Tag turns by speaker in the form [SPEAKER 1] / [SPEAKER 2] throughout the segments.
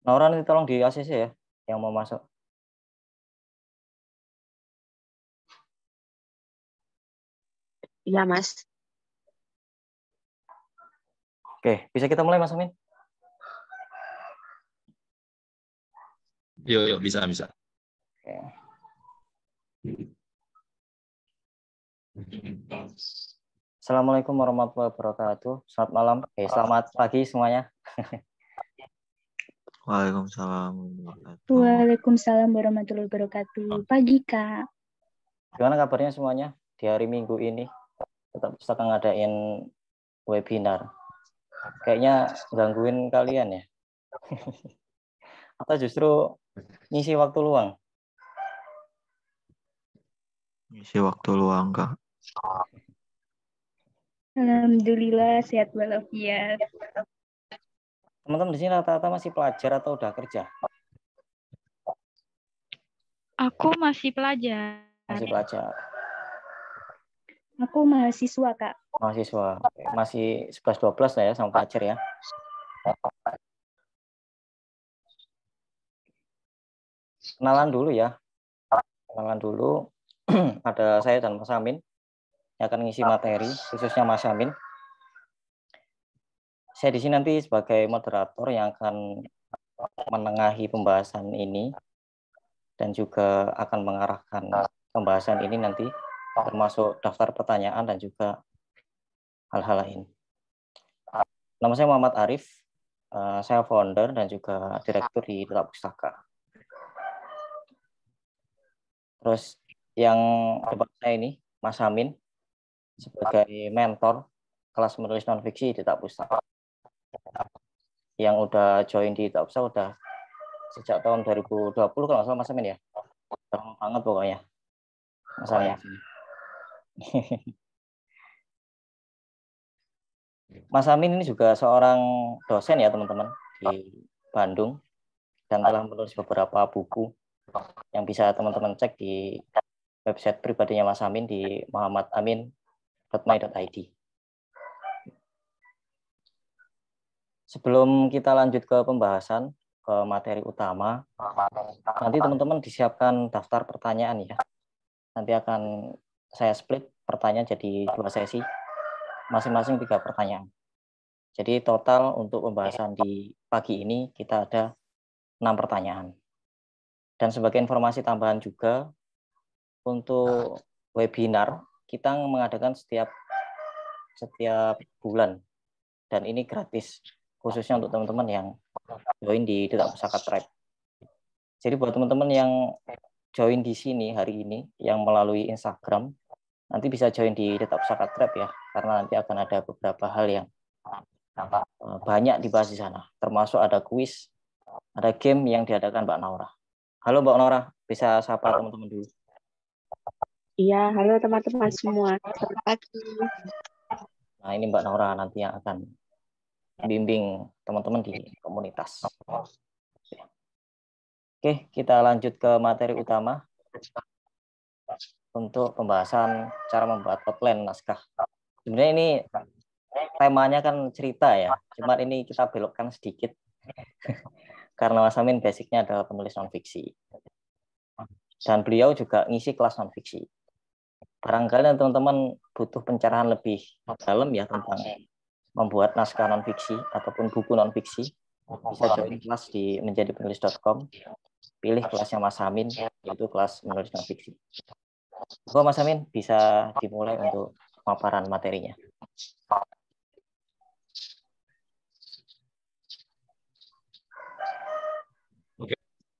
[SPEAKER 1] Naura nanti tolong di ACC ya, yang mau masuk.
[SPEAKER 2] Iya, Mas.
[SPEAKER 1] Oke, bisa kita mulai Mas Amin?
[SPEAKER 3] Yuk, bisa.
[SPEAKER 1] Oke. Assalamualaikum warahmatullahi wabarakatuh. Selamat malam, selamat pagi semuanya.
[SPEAKER 4] Waalaikumsalam.
[SPEAKER 5] Waalaikumsalam warahmatullahi wabarakatuh. Pagi, Kak.
[SPEAKER 1] Gimana kabarnya semuanya di hari Minggu ini? Tetap bisa ngadain webinar. Kayaknya gangguin kalian ya? Atau justru ngisi waktu luang?
[SPEAKER 4] Ngisi waktu luang, Kak.
[SPEAKER 5] Alhamdulillah sehat walafiat.
[SPEAKER 1] Teman-teman di sini rata-rata masih pelajar atau udah kerja?
[SPEAKER 6] Aku masih pelajar.
[SPEAKER 1] Masih pelajar.
[SPEAKER 5] Aku mahasiswa, Kak.
[SPEAKER 1] Mahasiswa. Masih 11-12 lah ya sama pelajar ya. Kenalan dulu ya. Kenalan dulu. Ada saya dan Mas Amin yang akan ngisi materi, khususnya Mas Amin. Saya di sini nanti sebagai moderator yang akan menengahi pembahasan ini dan juga akan mengarahkan pembahasan ini nanti, termasuk daftar pertanyaan dan juga hal-hal lain. Nama saya Muhammad Arif, saya founder dan juga direktur di Duta Pustaka. Terus yang depan saya ini, Mas Amin, sebagai mentor kelas menulis non-fiksi di Duta Pustaka. Yang udah join di Duta Pustaka udah sejak tahun 2020 kalau nggak salah Mas Amin ya. Lama banget pokoknya. Mas Amin. Mas Amin ini juga seorang dosen ya teman-teman di Bandung dan telah menulis beberapa buku yang bisa teman-teman cek di website pribadinya Mas Amin di muhammadamin.my.id. Sebelum kita lanjut ke pembahasan ke materi utama, nanti teman-teman disiapkan daftar pertanyaan ya. Nanti akan saya split pertanyaan jadi 2 sesi, masing-masing 3 pertanyaan. Jadi total untuk pembahasan di pagi ini kita ada 6 pertanyaan. Dan sebagai informasi tambahan juga, untuk webinar kita mengadakan setiap bulan. Dan ini gratis, khususnya untuk teman-teman yang join di Duta Pustaka Tribe. Jadi buat teman-teman yang join di sini hari ini, yang melalui Instagram, nanti bisa join di Duta Pustaka Tribe ya, karena nanti akan ada beberapa hal yang banyak dibahas di sana, termasuk ada kuis, ada game yang diadakan Mbak Naura. Halo Mbak Naura, bisa sapa teman-teman dulu.
[SPEAKER 2] Iya, halo teman-teman semua. Selamat pagi.
[SPEAKER 1] Nah ini Mbak Naura nanti yang akan bimbing teman-teman di komunitas. Oke, kita lanjut ke materi utama untuk pembahasan cara membuat outline naskah. Sebenarnya ini temanya kan cerita ya, cuma ini kita belokkan sedikit karena Mas Amin basicnya adalah penulis non-fiksi. Dan beliau juga ngisi kelas non-fiksi. Barangkali teman-teman butuh pencerahan lebih dalam ya tentang membuat naskah non-fiksi ataupun buku non-fiksi, bisa join kelas di menjadipenulis.com, pilih kelasnya Mas Amin, yaitu kelas menulis non-fiksi. Mas Amin, bisa dimulai untuk pemaparan materinya.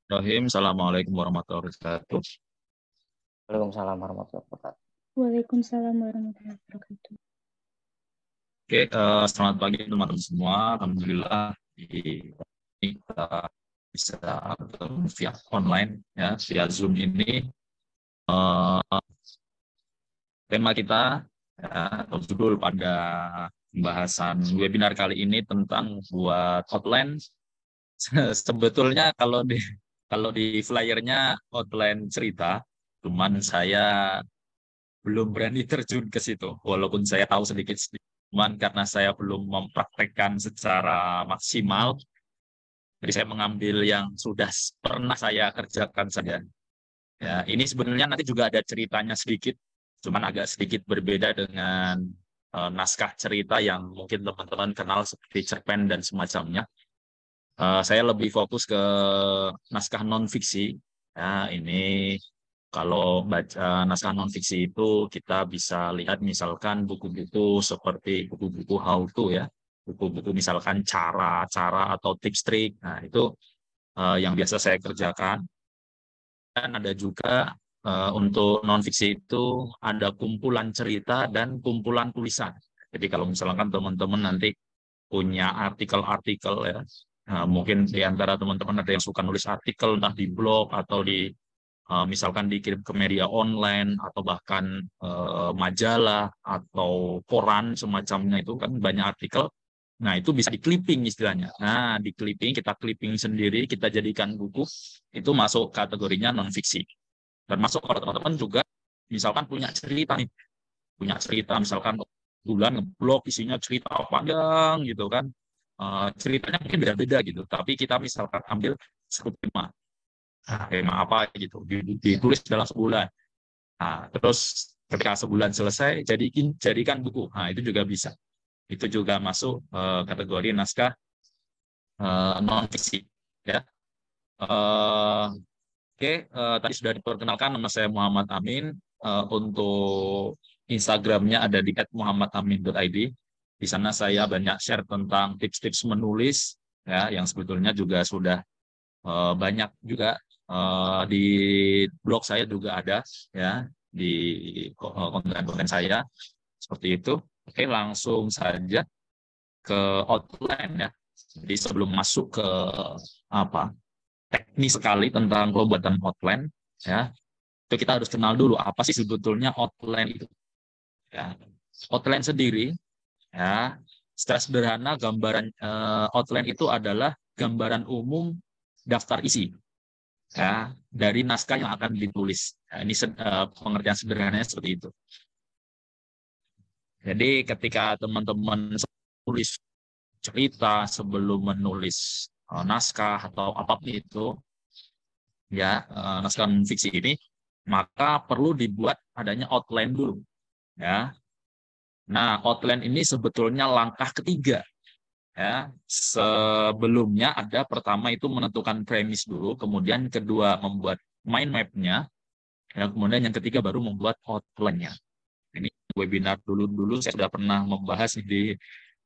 [SPEAKER 3] Rahim, Assalamualaikum warahmatullahi wabarakatuh.
[SPEAKER 1] Waalaikumsalam warahmatullahi wabarakatuh.
[SPEAKER 5] Waalaikumsalam warahmatullahi wabarakatuh.
[SPEAKER 3] Oke, selamat pagi teman-teman semua. Alhamdulillah kita bisa bertemu via online ya, via Zoom ini. Tema kita ya, atau judul pada pembahasan webinar kali ini tentang buat outline. Sebetulnya kalau di flyernya outline cerita, cuman saya belum berani terjun ke situ. Walaupun saya tahu sedikit, cuman karena saya belum mempraktekkan secara maksimal, Jadi saya mengambil yang sudah pernah saya kerjakan saja. Ya, ini sebenarnya nanti juga ada ceritanya sedikit, cuman agak sedikit berbeda dengan naskah cerita yang mungkin teman-teman kenal seperti cerpen dan semacamnya. Saya lebih fokus ke naskah non-fiksi. Ya, ini kalau baca naskah non-fiksi itu kita bisa lihat misalkan buku-buku seperti buku-buku how to ya, buku-buku misalkan cara-cara atau tips trik. Nah, itu yang biasa saya kerjakan. Dan ada juga untuk non-fiksi itu ada kumpulan cerita dan kumpulan tulisan. Jadi kalau misalkan teman-teman nanti punya artikel-artikel ya, mungkin di antara teman-teman ada yang suka nulis artikel entah di blog atau di misalkan dikirim ke media online atau bahkan majalah atau koran semacamnya, itu kan banyak artikel. Nah, itu bisa di clipping istilahnya. Nah, di clipping, kita clipping sendiri, kita jadikan buku, itu masuk kategorinya non-fiksi. Termasuk kalau teman-teman juga misalkan punya cerita nih, punya cerita misalkan bulan ngeblog isinya cerita panjang gitu kan. Ceritanya mungkin beda-beda gitu, tapi kita misalkan ambil satu tema. Tema apa gitu, ditulis dalam sebulan. Nah, terus ketika sebulan selesai, jadikan buku. Nah, itu juga bisa. Itu juga masuk kategori naskah non-fiksi. Ya. Tadi sudah diperkenalkan, nama saya Muhammad Amin. Untuk Instagramnya ada di @muhammadamin.id. Di sana saya banyak share tentang tips-tips menulis, ya, yang sebetulnya juga sudah banyak juga di blog saya juga ada, ya, di konten-konten saya seperti itu. Oke, langsung saja ke outline ya. Jadi sebelum masuk ke teknis sekali tentang pembuatan outline ya, itu kita harus kenal dulu apa sih sebetulnya outline itu. Ya. Outline sendiri ya, secara sederhana gambaran outline itu adalah gambaran umum daftar isi ya dari naskah yang akan ditulis. Nah, ini pengertian sederhananya seperti itu. Jadi ketika teman-teman tulis cerita sebelum menulis naskah atau apapun itu ya, naskah fiksi ini, maka perlu dibuat adanya outline dulu ya. Nah, outline ini sebetulnya langkah ketiga ya. Sebelumnya ada pertama itu menentukan premis dulu, kemudian kedua membuat mind map-nya ya, kemudian yang ketiga baru membuat outline-nya. Ini webinar dulu saya sudah pernah membahas di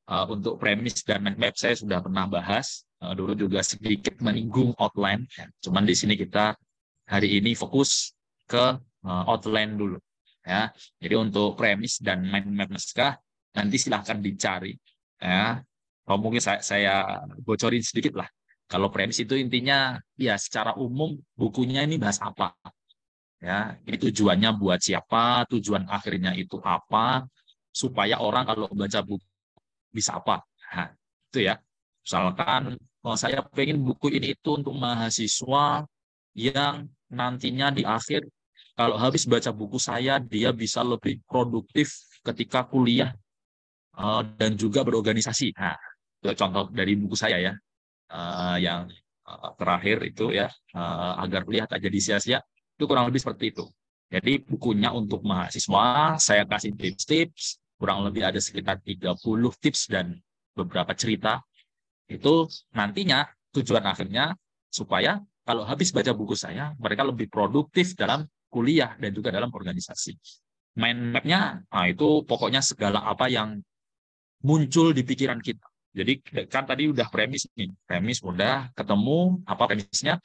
[SPEAKER 3] untuk premis dan mind map, saya sudah pernah bahas dulu juga sedikit menyinggung outline. Cuman di sini kita hari ini fokus ke outline dulu ya. Jadi untuk premis dan mind map naskah nanti silahkan dicari ya. Mungkin saya bocorin sedikit lah. Kalau premis itu intinya ya secara umum bukunya ini bahas apa ya. Ini tujuannya buat siapa, tujuan akhirnya itu apa, supaya orang kalau baca buku bisa apa. Nah, itu ya. Misalkan kalau saya pengen buku ini itu untuk mahasiswa yang nantinya di akhir kalau habis baca buku saya dia bisa lebih produktif ketika kuliah dan juga berorganisasi. Nah, itu contoh dari buku saya ya, yang terakhir itu ya, agar kuliah tak jadi sia-sia, itu kurang lebih seperti itu. Jadi bukunya untuk mahasiswa, saya kasih tips-tips, kurang lebih ada sekitar 30 tips dan beberapa cerita. Itu nantinya tujuan akhirnya supaya kalau habis baca buku saya, mereka lebih produktif dalam kuliah dan juga dalam organisasi. Mind map-nya, nah itu pokoknya segala apa yang muncul di pikiran kita. Jadi kan tadi udah premis nih, premis udah ketemu apa premisnya.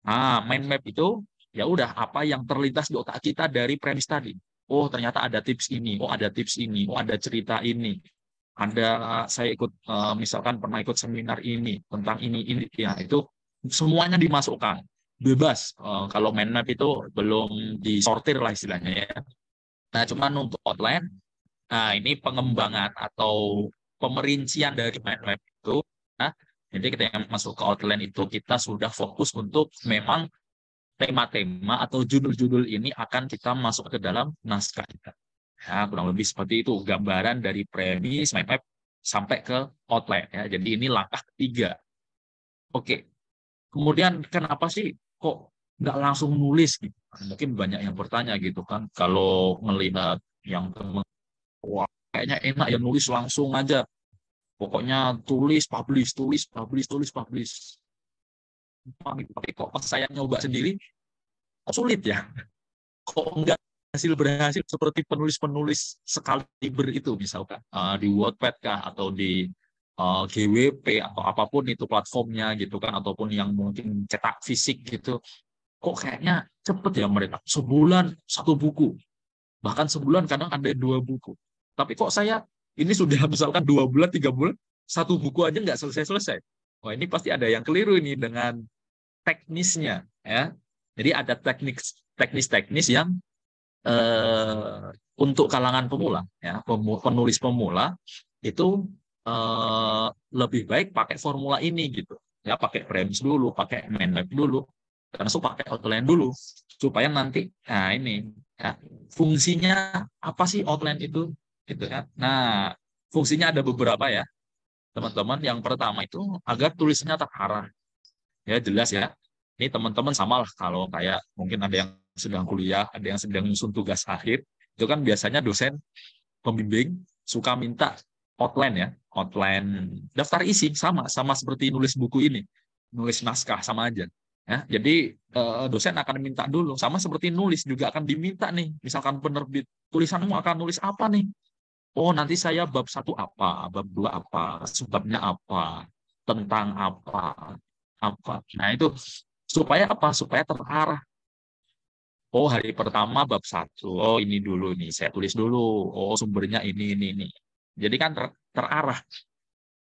[SPEAKER 3] Nah, mind map itu ya udah apa yang terlintas di otak kita dari premis tadi. Oh, ternyata ada tips ini, oh ada tips ini, oh ada cerita ini. Ada saya ikut misalkan pernah ikut seminar ini tentang ini ya, itu semuanya dimasukkan. Bebas. Kalau mind map itu belum disortir lah istilahnya ya. Nah, cuman untuk outline, nah ini pengembangan atau pemerincian dari mind map itu. Nah, jadi ketika masuk ke outline itu kita sudah fokus untuk memang tema-tema atau judul-judul ini akan kita masuk ke dalam naskah kita. Ya, kurang lebih seperti itu gambaran dari premis, mind map sampai ke outline ya. Jadi ini langkah ketiga. Oke. Kemudian kenapa sih kok nggak langsung nulis gitu? Mungkin banyak yang bertanya gitu kan. Kalau melihat yang temen, wah kayaknya enak ya nulis langsung aja. Pokoknya tulis, publish, tulis, publish, tulis, publish. Tapi kok pas saya nyoba sendiri, kok sulit ya? Kok enggak berhasil seperti penulis-penulis sekaliber itu misalkan di Wattpad kah atau di GWP atau apapun itu platformnya gitu kan, ataupun yang mungkin cetak fisik gitu, kok kayaknya cepet ya mereka, sebulan satu buku, bahkan sebulan kadang ada dua buku. Tapi kok saya ini sudah misalkan 2 bulan 3 bulan satu buku aja nggak selesai-selesai. Wah ini pasti ada yang keliru ini dengan teknisnya ya. Jadi ada teknis-teknis yang untuk kalangan pemula ya, penulis pemula itu lebih baik pakai formula ini gitu ya, pakai frames dulu, pakai mind map dulu, termasuk pakai outline dulu supaya nanti nah ini ya, fungsinya apa sih outline itu gitu ya. Nah fungsinya ada beberapa ya teman-teman. Yang pertama itu agar tulisannya terarah ya, jelas ya. Ini teman-teman sama lah kalau kayak mungkin ada yang sedang kuliah, ada yang sedang menyusun tugas akhir, itu kan biasanya dosen pembimbing suka minta outline ya, outline daftar isi sama seperti nulis buku ini, nulis naskah sama aja. Ya, jadi dosen akan minta dulu, sama seperti nulis juga akan diminta nih. Misalkan penerbit, tulisanmu akan nulis apa nih? Oh nanti saya bab 1 apa, bab 2 apa, sebabnya apa, tentang apa. Nah itu supaya apa? Supaya terarah. Oh hari pertama bab 1, oh ini dulu nih, saya tulis dulu. Oh sumbernya ini. Jadi kan terarah.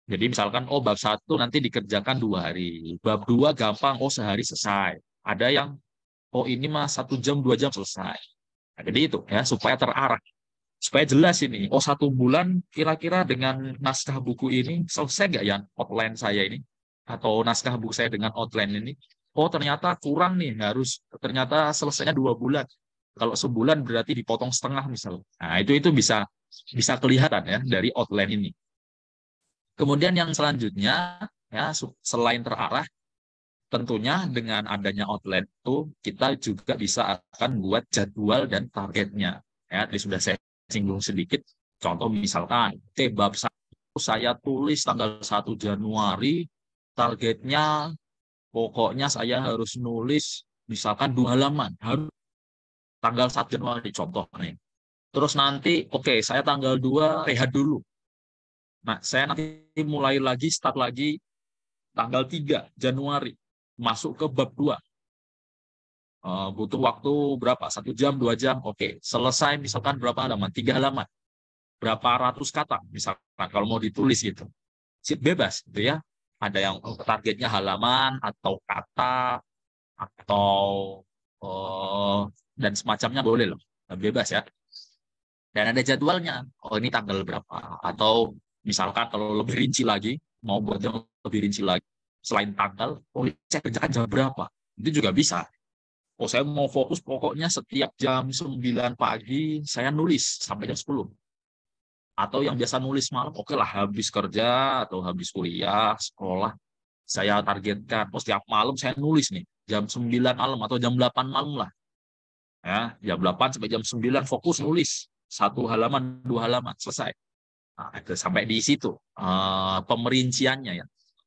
[SPEAKER 3] Jadi misalkan, oh bab 1 nanti dikerjakan 2 hari. Bab 2 gampang, oh sehari selesai. Ada yang, oh ini mah 1 jam, 2 jam selesai. Nah, jadi itu ya, supaya terarah. Supaya jelas ini, oh 1 bulan kira-kira dengan naskah buku ini, selesai nggak ya outline saya ini? Atau naskah buku saya dengan outline ini? Oh ternyata kurang nih, ternyata selesainya 2 bulan. Kalau sebulan berarti dipotong setengah misalnya. Nah itu bisa kelihatan ya dari outline ini. Kemudian yang selanjutnya ya, selain terarah, tentunya dengan adanya outline itu kita juga bisa akan buat jadwal dan targetnya. Ya, tadi sudah saya singgung sedikit. Contoh misalkan, bab 1 saya tulis tanggal 1 Januari, targetnya pokoknya saya harus nulis misalkan 2 halaman, harus tanggal 1 Januari contoh nih. Terus nanti, oke, saya tanggal 2 rehat dulu. Nah, saya nanti mulai lagi, start lagi tanggal 3 Januari, masuk ke bab 2. Butuh waktu berapa? 1 jam, 2 jam, oke. Selesai misalkan berapa halaman? 3 halaman. Berapa ratus kata, misalkan kalau mau ditulis gitu. Bebas, gitu ya. Ada yang targetnya halaman, atau kata, atau dan semacamnya boleh loh. Bebas ya. Dan ada jadwalnya. Oh ini tanggal berapa? Atau misalkan kalau lebih rinci lagi, mau buat yang lebih rinci lagi, selain tanggal, oh saya kerjakan jam berapa? Itu juga bisa. Oh saya mau fokus pokoknya setiap jam 9 pagi saya nulis sampai jam 10. Atau yang biasa nulis malam, oke lah habis kerja atau habis kuliah, sekolah, saya targetkan, oh setiap malam saya nulis nih, jam 9 malam atau jam 8 malam lah. Ya, jam 8 sampai jam 9 fokus nulis. 1 halaman, 2 halaman, selesai. Nah, itu sampai di situ pemerinciannya ya.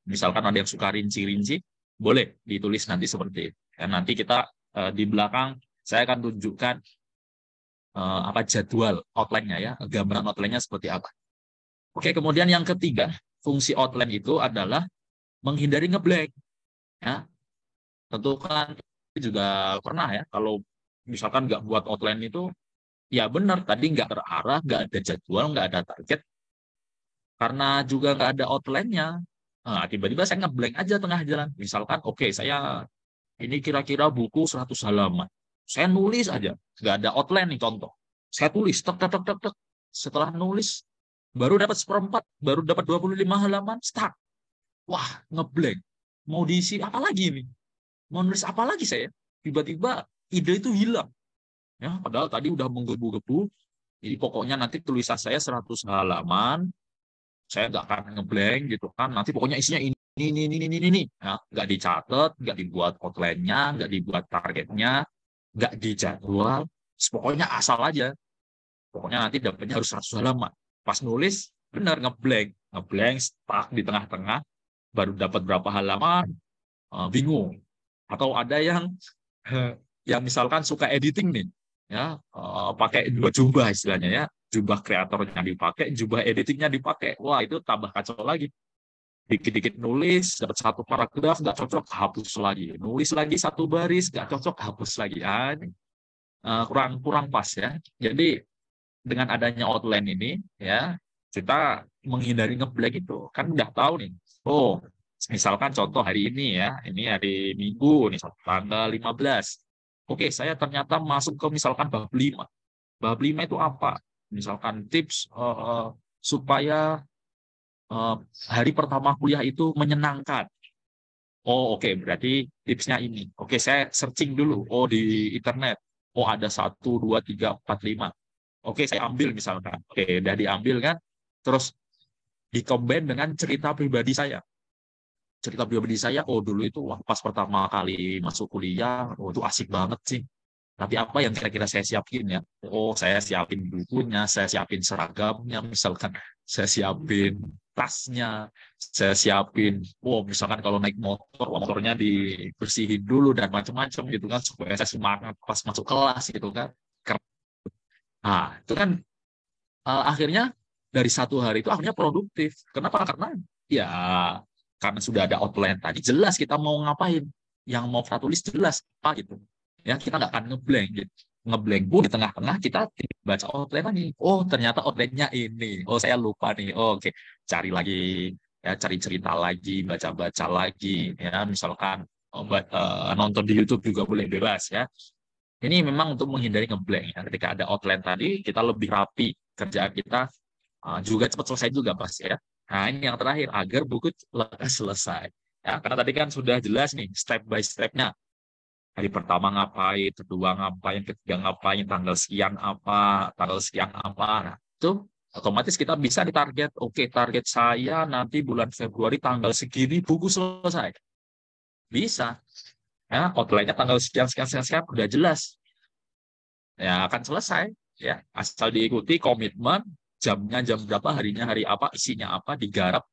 [SPEAKER 3] Misalkan ada yang suka rinci-rinci, boleh ditulis nanti seperti itu. Dan nanti kita di belakang saya akan tunjukkan apa jadwal outline-nya ya, gambaran outline-nya seperti apa. Oke, kemudian yang ketiga, fungsi outline itu adalah menghindari ngeblank. Ya, tentu kan juga pernah ya, kalau misalkan nggak buat outline itu, ya benar, tadi nggak terarah, nggak ada jadwal, nggak ada target, karena juga nggak ada outline-nya. Nah, tiba-tiba saya ngeblank aja tengah jalan. Misalkan, oke, saya ini kira-kira buku 100 halaman. Saya nulis aja, nggak ada outline nih contoh. Saya tulis, tek. Setelah nulis, baru dapat 1/4, baru dapat 25 halaman, start. Wah, ngeblank. Mau diisi apa lagi nih? Mau nulis apa lagi saya? Tiba-tiba ide itu hilang. Ya, padahal tadi udah menggebu-gebu. Jadi pokoknya nanti tulisan saya 100 halaman, saya nggak akan ngeblank gitu kan. Nanti pokoknya isinya ini. ini. Nah, nggak dicatat, nggak dibuat outline-nya, nggak dibuat targetnya, nggak dijadwal, pokoknya asal aja. Pokoknya nanti dapatnya harus 100 halaman. Pas nulis, benar ngeblank, stuck di tengah-tengah, baru dapat berapa halaman, bingung. Atau ada yang misalkan suka editing nih, ya pakai dua jubah istilahnya ya, jubah kreatornya dipakai, jubah editingnya dipakai. Wah, itu tambah kacau lagi. Dikit-dikit nulis, dapat satu paragraf, nggak cocok, hapus lagi. Nulis lagi satu baris, nggak cocok, hapus lagi. Kurang pas ya. Jadi dengan adanya outline ini, ya kita menghindari ngeblank itu. Kan udah tahu nih, oh misalkan contoh hari ini ya, ini hari Minggu, nih tanggal 15. Oke, saya ternyata masuk ke misalkan bab 5. Bab 5 itu apa? Misalkan tips supaya hari pertama kuliah itu menyenangkan. Oh, oke, berarti tipsnya ini. Oke, saya searching dulu. Oh, di internet. Oh, ada 1, 2, 3, 4, 5. Oke, saya ambil misalkan. Oke, udah diambil kan. Terus dikombin dengan cerita pribadi saya. Cerita pribadi saya, oh dulu itu pas pertama kali masuk kuliah, oh itu asik banget sih. Tapi apa yang kira-kira saya siapin ya? Oh, saya siapin bukunya, saya siapin seragamnya, misalkan saya siapin tasnya, saya siapin, misalkan kalau naik motor, motornya dibersihin dulu dan macam-macam gitu kan, supaya saya semangat pas masuk kelas gitu kan. Nah, itu kan akhirnya dari satu hari itu akhirnya produktif. Kenapa? Karena sudah ada outline tadi, jelas kita mau ngapain. Yang mau kita tulis jelas apa gitu. Ya, kita nggak akan ngeblank gitu. Ngeblank pun di tengah-tengah kita baca outline lagi. Oh, ternyata outline-nya ini. Oh, saya lupa nih. Oh, oke. Cari lagi, ya cari cerita lagi, baca-baca lagi. Ya, misalkan nonton di YouTube juga boleh bebas ya. Ini memang untuk menghindari ngeblank. Ya. Ketika ada outline tadi, kita lebih rapi. Kerjaan kita juga cepat selesai juga pasti ya. Nah, ini yang terakhir, agar buku lekas selesai. Ya, karena tadi kan sudah jelas nih, step by step-nya. Hari pertama ngapain, kedua ngapain, ketiga ngapain, tanggal sekian apa, tanggal sekian apa. Nah, itu otomatis kita bisa ditarget. Oke, target saya nanti bulan Februari tanggal segini buku selesai. Bisa. Ya, outline-nya tanggal sekian, udah jelas. Ya, akan selesai. Ya, asal diikuti komitmen, jamnya jam berapa, harinya hari apa, isinya apa, digarap,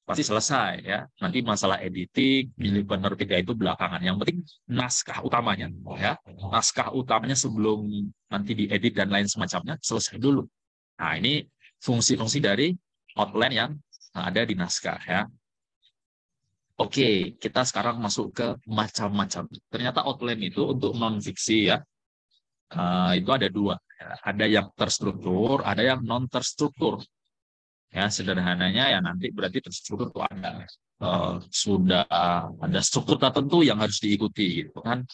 [SPEAKER 3] pasti selesai ya. Nanti masalah editing, pilih penerbitnya itu belakangan. Yang penting naskah utamanya ya. Naskah utamanya sebelum nanti diedit dan lain semacamnya selesai dulu. Nah, ini fungsi-fungsi dari outline yang ada di naskah ya. Oke, kita sekarang masuk ke macam-macam. Ternyata outline itu untuk non-fiksi ya. Itu ada dua. Ada yang terstruktur, ada yang non terstruktur. Ya, sederhananya ya nanti berarti terstruktur itu ada sudah ada struktur tertentu yang harus diikuti gitu kan.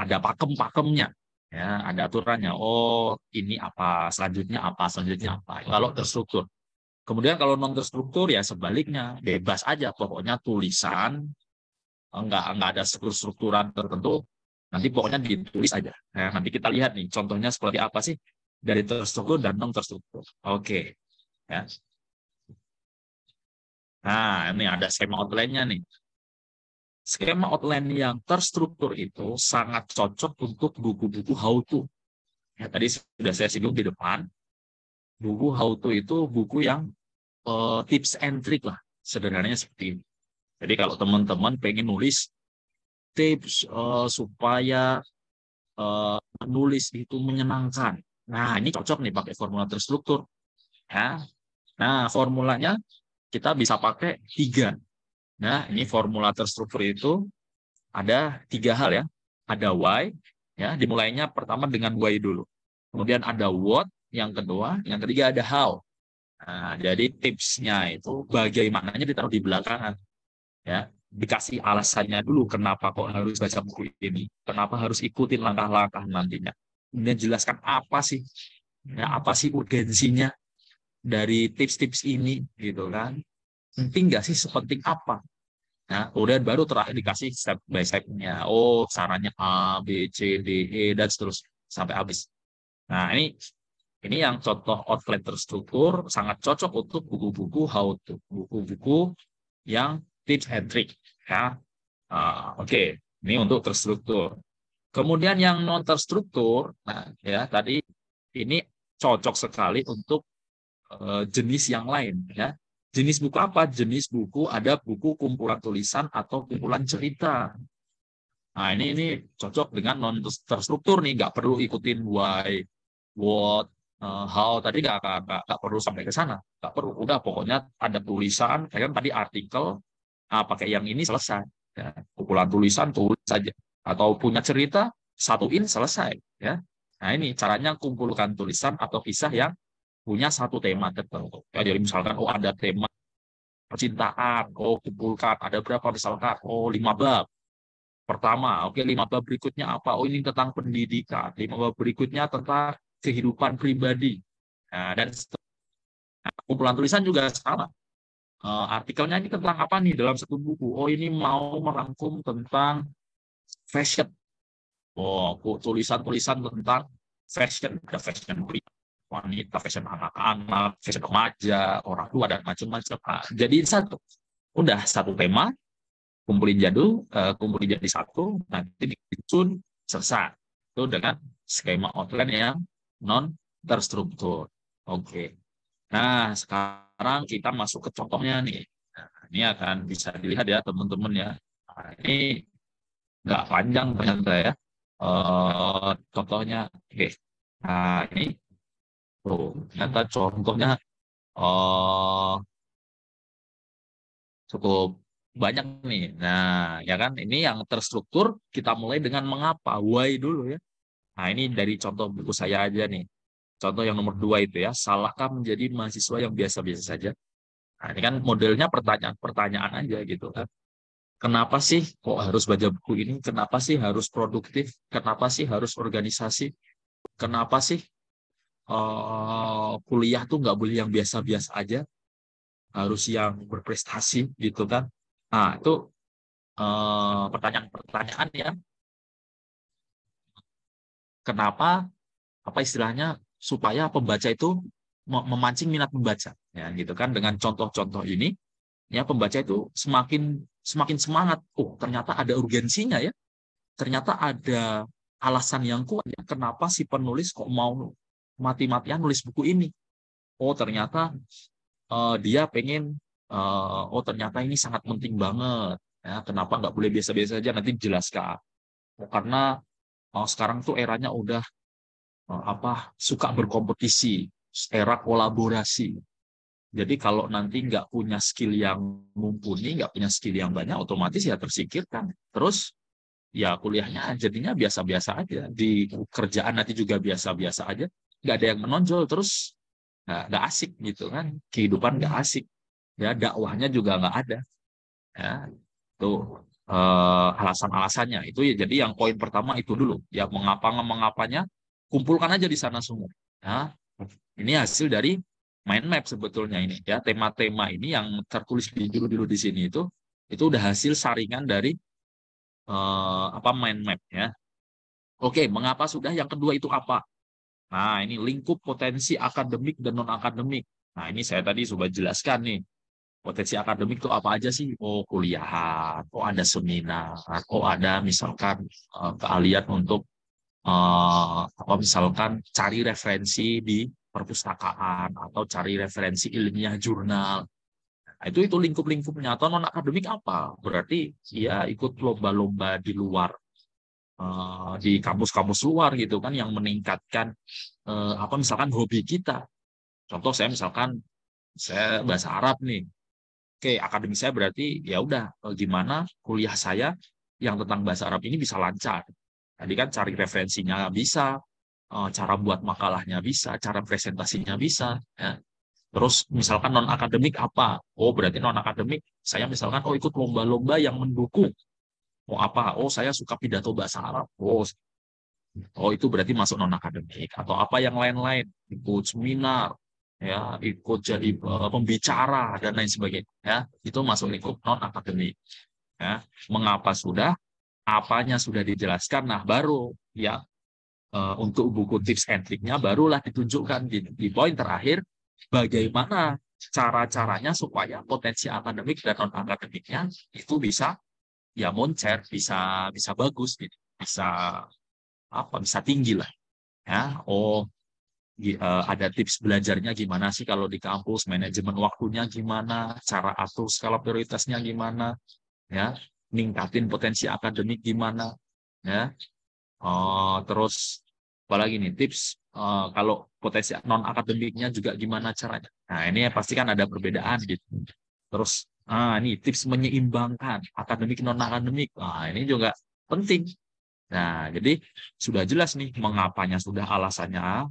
[SPEAKER 3] Ada pakem-pakemnya ya, ada aturannya. Oh, ini apa, selanjutnya apa, selanjutnya apa. Kalau terstruktur. Kemudian kalau non terstruktur ya sebaliknya, bebas aja pokoknya tulisan, enggak ada strukturan tertentu. Nanti pokoknya ditulis aja. Nah, nanti kita lihat nih contohnya seperti apa sih dari terstruktur dan non terstruktur. Oke. Ya. Nah, ini ada skema outline-nya nih. Skema outline yang terstruktur itu sangat cocok untuk buku-buku how to. Ya, tadi sudah saya singgung di depan. Buku how to itu buku yang tips and trick lah. Sederhananya seperti ini. Jadi kalau teman-teman pengen nulis tips supaya menulis itu menyenangkan. Nah, ini cocok nih pakai formula terstruktur. Ya. Nah, formulanya kita bisa pakai 3. Nah, ini formula terstruktur itu ada 3 hal ya. Ada why, ya, dimulainya pertama dengan why dulu. Kemudian ada what, yang kedua, yang ketiga ada how. Nah, jadi tipsnya itu bagaimananya ditaruh di belakangan. Ya, dikasih alasannya dulu kenapa kok harus baca buku ini, kenapa harus ikutin langkah-langkah nantinya. Kemudian jelaskan apa sih, ya, apa sih urgensinya dari tips-tips ini gitu kan, penting nggak sih, sepenting apa. Nah, kemudian baru terakhir dikasih step by step-nya. Oh, sarannya A, B, C, D, E, dan seterusnya sampai habis. Nah, ini yang contoh outline terstruktur sangat cocok untuk buku-buku how to, buku-buku yang tips and trick ya. Oke. Ini untuk terstruktur. Kemudian yang non terstruktur, nah ya tadi ini cocok sekali untuk jenis yang lain ya. Jenis buku apa? Jenis buku ada buku kumpulan tulisan atau kumpulan cerita. Nah ini cocok dengan non terstruktur nih, nggak perlu ikutin why, what, how tadi nggak perlu sampai ke sana, nggak perlu. Udah pokoknya ada tulisan, kayak tadi artikel, pakai yang ini selesai. Ya. Kumpulan tulisan tulis saja, atau punya cerita satuin selesai. Ya. Nah ini caranya kumpulkan tulisan atau kisah yang punya satu tema tertentu. Ya, jadi misalkan ada tema percintaan, kumpulkan ada berapa misalkan 5 bab. Pertama, 5 bab berikutnya apa? Ini tentang pendidikan. 5 bab berikutnya tentang kehidupan pribadi. Nah, dan kumpulan tulisan juga sama. Artikelnya ini tentang apa nih dalam satu buku? Ini mau merangkum tentang fashion. Tulisan-tulisan tentang fashion. Ada fashion wanita, fashion anak-anak, fashion remaja, orang tua, dan macam-macam. Jadi udah satu tema, kumpulin jadi satu, nanti disusun selesai. Itu dengan skema outline yang non terstruktur. Oke. Nah, sekarang kita masuk ke contohnya nih. Nah, ini akan bisa dilihat ya teman-teman ya. Nah, ini nggak panjang ternyata ya. Contohnya, oke. Nah, ini ternyata contohnya cukup banyak nih. Nah, ya kan, ini yang terstruktur kita mulai dengan mengapa, why dulu ya. Nah, ini dari contoh buku saya aja nih. Contoh yang nomor 2 itu ya, salahkah menjadi mahasiswa yang biasa-biasa saja? Nah, ini kan modelnya pertanyaan aja gitu kan. Kenapa sih kok harus baca buku ini? Kenapa sih harus produktif? Kenapa sih harus organisasi? Kenapa sih kuliah tuh nggak boleh yang biasa-biasa aja? Harus yang berprestasi gitu kan. Nah, itu pertanyaan-pertanyaan ya. Kenapa, apa istilahnya, supaya pembaca itu memancing minat membaca. Ya, gitu kan. Dengan contoh-contoh ini, ya pembaca itu semakin semangat. Ternyata ada urgensinya ya. Ternyata ada alasan yang kuat ya. Kenapa si penulis kok mau mati-matian nulis buku ini? Ternyata dia pengen, ternyata ini sangat penting banget. Ya, kenapa nggak boleh biasa-biasa saja? Nanti dijelaskan. Karena sekarang tuh eranya udah suka berkompetisi, era kolaborasi. Jadi kalau nanti nggak punya skill yang mumpuni, nggak punya skill yang banyak, otomatis ya tersingkirkan. Terus ya kuliahnya jadinya biasa-biasa aja. Di kerjaan nanti juga biasa-biasa aja. Nggak ada yang menonjol, terus nggak asik gitu kan. Kehidupan nggak asik. Ya, dakwahnya juga nggak ada. Ya, tuh alasan-alasannya itu ya. Jadi yang poin pertama itu dulu. Ya, mengapanya kumpulkan aja di sana semua. Ya, ini hasil dari mind map sebetulnya ini ya. Tema-tema ini yang tertulis di dulu di sini itu udah hasil saringan dari mind map ya. Oke, mengapa sudah? Yang kedua itu apa? Nah, ini lingkup potensi akademik dan non akademik. Nah, ini saya tadi sudah jelaskan nih. Potensi akademik itu apa aja sih? Kuliahan, ada seminar, ada misalkan keahlian untuk misalkan cari referensi di perpustakaan atau cari referensi ilmiah jurnal. Nah, itu lingkup-lingkupnya. Atau non akademik apa? Berarti ya ikut lomba-lomba di luar, di kampus-kampus luar gitu kan, yang meningkatkan misalkan hobi kita. Contoh saya misalkan saya bahasa Arab nih. Oke, akademik saya berarti ya udah gimana kuliah saya yang tentang bahasa Arab ini bisa lancar. Tadi kan cari referensinya bisa, cara buat makalahnya bisa, cara presentasinya bisa. Ya. Terus misalkan non akademik apa? Berarti non akademik saya misalkan ikut lomba-lomba yang mendukung. Apa? Saya suka pidato bahasa Arab. Itu berarti masuk non akademik. Atau apa yang lain-lain? Ikut seminar, ya, ikut jadi pembicara dan lain sebagainya. Ya, itu masuk lingkup non akademik. Ya, mengapa sudah? Apanya sudah dijelaskan. Nah, baru ya untuk buku tips and triknya barulah ditunjukkan di poin terakhir bagaimana cara-caranya supaya potensi akademik dan non akademiknya itu bisa ya moncer, bisa bagus gitu, bisa tinggi lah ya. Ada tips belajarnya gimana sih kalau di kampus, manajemen waktunya gimana, cara atur skala prioritasnya gimana, ya, ningkatin potensi akademik gimana, ya. Terus apalagi nih tips kalau potensi non akademiknya juga gimana caranya. Nah ini ya pasti kan ada perbedaan gitu. Terus ini tips menyeimbangkan akademik non akademik. Nah ini juga penting. Nah jadi sudah jelas nih mengapanya, sudah alasannya,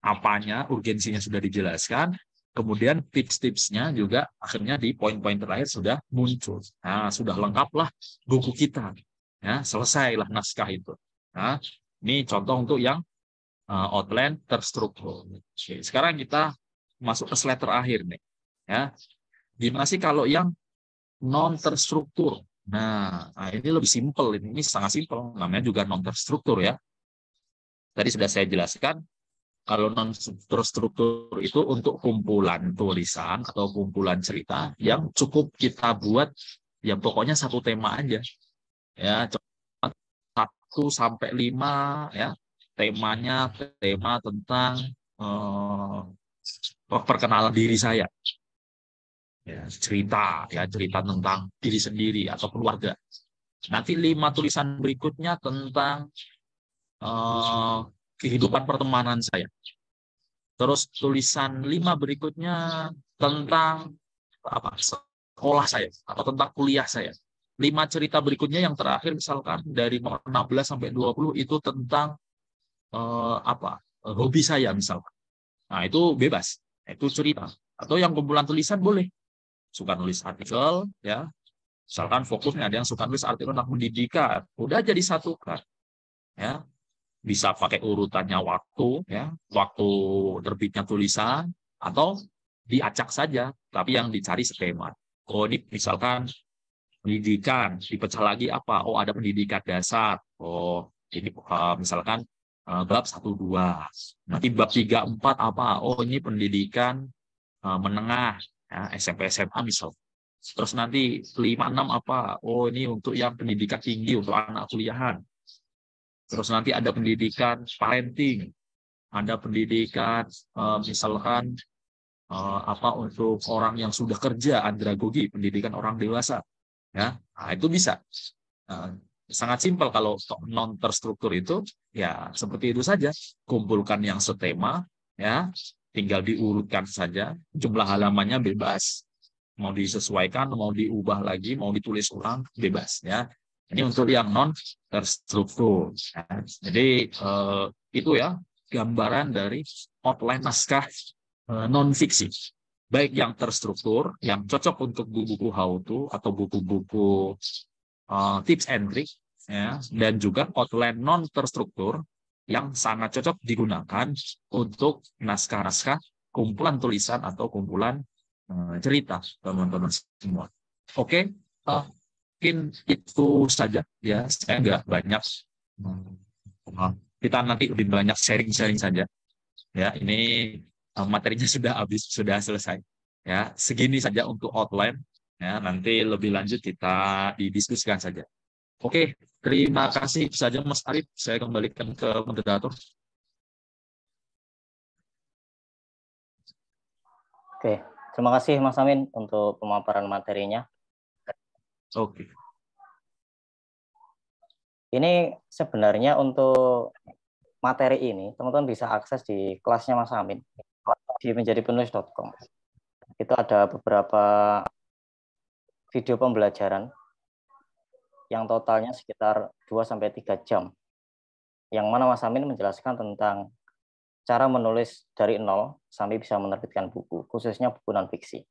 [SPEAKER 3] apanya, urgensinya sudah dijelaskan, kemudian tips-tipsnya juga akhirnya di poin-poin terakhir sudah muncul. Nah, sudah lengkaplah buku kita. Ya, selesailah naskah itu. Nah, ini contoh untuk yang outline terstruktur. Oke, sekarang kita masuk ke slide terakhir nih. Ya, gimana sih kalau yang non terstruktur? Nah, ini lebih simpel. Ini sangat simpel. Namanya juga non terstruktur ya. Tadi sudah saya jelaskan. Kalau non terstruktur itu untuk kumpulan tulisan atau kumpulan cerita yang cukup kita buat, ya pokoknya satu tema aja. Ya, 1 sampai 5 ya. Temanya tema tentang perkenalan diri saya. Ya, cerita tentang diri sendiri atau keluarga. Nanti 5 tulisan berikutnya tentang kehidupan pertemanan saya. Terus tulisan 5 berikutnya tentang sekolah saya atau tentang kuliah saya. 5 cerita berikutnya yang terakhir misalkan dari nomor 16 sampai 20 itu tentang hobi saya misalkan. Nah, itu bebas. Itu cerita. Atau yang kumpulan tulisan boleh. Suka nulis artikel ya. Misalkan fokusnya ada yang suka nulis artikel tentang pendidikan. Udah jadi satu kan. Ya. Bisa pakai urutannya waktu, ya, waktu terbitnya tulisan, atau diacak saja, tapi yang dicari setema. Oh, ini misalkan pendidikan, dipecah lagi apa? Oh, ada pendidikan dasar. Oh, ini misalkan bab 1-2. Nanti bab 3-4 apa? Oh, ini pendidikan menengah, ya, SMP SMA misal. Terus nanti 5-6 apa? Oh, ini untuk yang pendidikan tinggi, untuk anak kuliahan. Terus nanti ada pendidikan parenting, ada pendidikan misalkan untuk orang yang sudah kerja, andragogi, pendidikan orang dewasa, ya, nah, itu bisa. Sangat simpel kalau non terstruktur itu, ya seperti itu saja, kumpulkan yang setema, ya, tinggal diurutkan saja, jumlah halamannya bebas, mau disesuaikan, mau diubah lagi, mau ditulis ulang, bebas, ya. Ini untuk yang non terstruktur. Jadi itu ya gambaran dari outline naskah non fiksi. Baik yang terstruktur, yang cocok untuk buku-buku how to atau buku-buku tips and trick, ya, dan juga outline non terstruktur yang sangat cocok digunakan untuk naskah-naskah kumpulan tulisan atau kumpulan cerita teman-teman semua. Oke. Mungkin itu saja ya, saya nggak banyak, kita nanti lebih banyak sharing-sharing saja ya. Ini materinya sudah habis, sudah selesai ya, segini saja untuk outline ya, nanti lebih lanjut kita didiskusikan saja. Oke, terima kasih. Itu saja Mas Arif, saya kembalikan ke moderator.
[SPEAKER 1] Oke, terima kasih Mas Amin untuk pemaparan materinya.
[SPEAKER 3] Oke.
[SPEAKER 1] Ini sebenarnya untuk materi ini, teman-teman bisa akses di kelasnya Mas Amin di menjadipenulis.com. Itu ada beberapa video pembelajaran yang totalnya sekitar 2-3 jam. Yang mana Mas Amin menjelaskan tentang cara menulis dari nol sampai bisa menerbitkan buku, khususnya buku non-fiksi.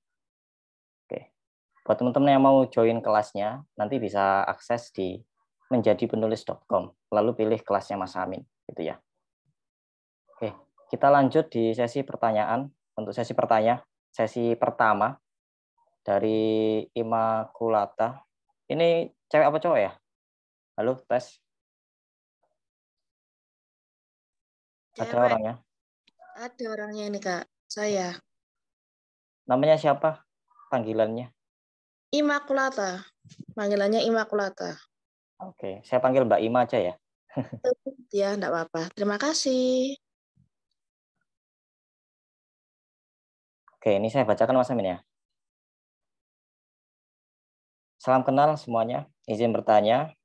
[SPEAKER 1] Oke. Buat teman-teman yang mau join kelasnya, nanti bisa akses di menjadipenulis.com, lalu pilih kelasnya Mas Amin, gitu ya. Oke, kita lanjut di sesi pertanyaan. Untuk sesi pertama dari Immaculata. Ini cewek apa cowok ya? Halo, tes. Ada
[SPEAKER 7] Cewek.
[SPEAKER 1] orangnya?
[SPEAKER 7] Ada orangnya ini, Kak. Saya.
[SPEAKER 1] Namanya siapa? Panggilannya?
[SPEAKER 7] Immaculata. Panggilannya Immaculata.
[SPEAKER 1] Oke, saya panggil Mbak Ima aja ya.
[SPEAKER 7] Ya, enggak apa-apa. Terima kasih.
[SPEAKER 1] Oke, ini saya bacakan Mas Amin ya. Salam kenal semuanya. Izin bertanya.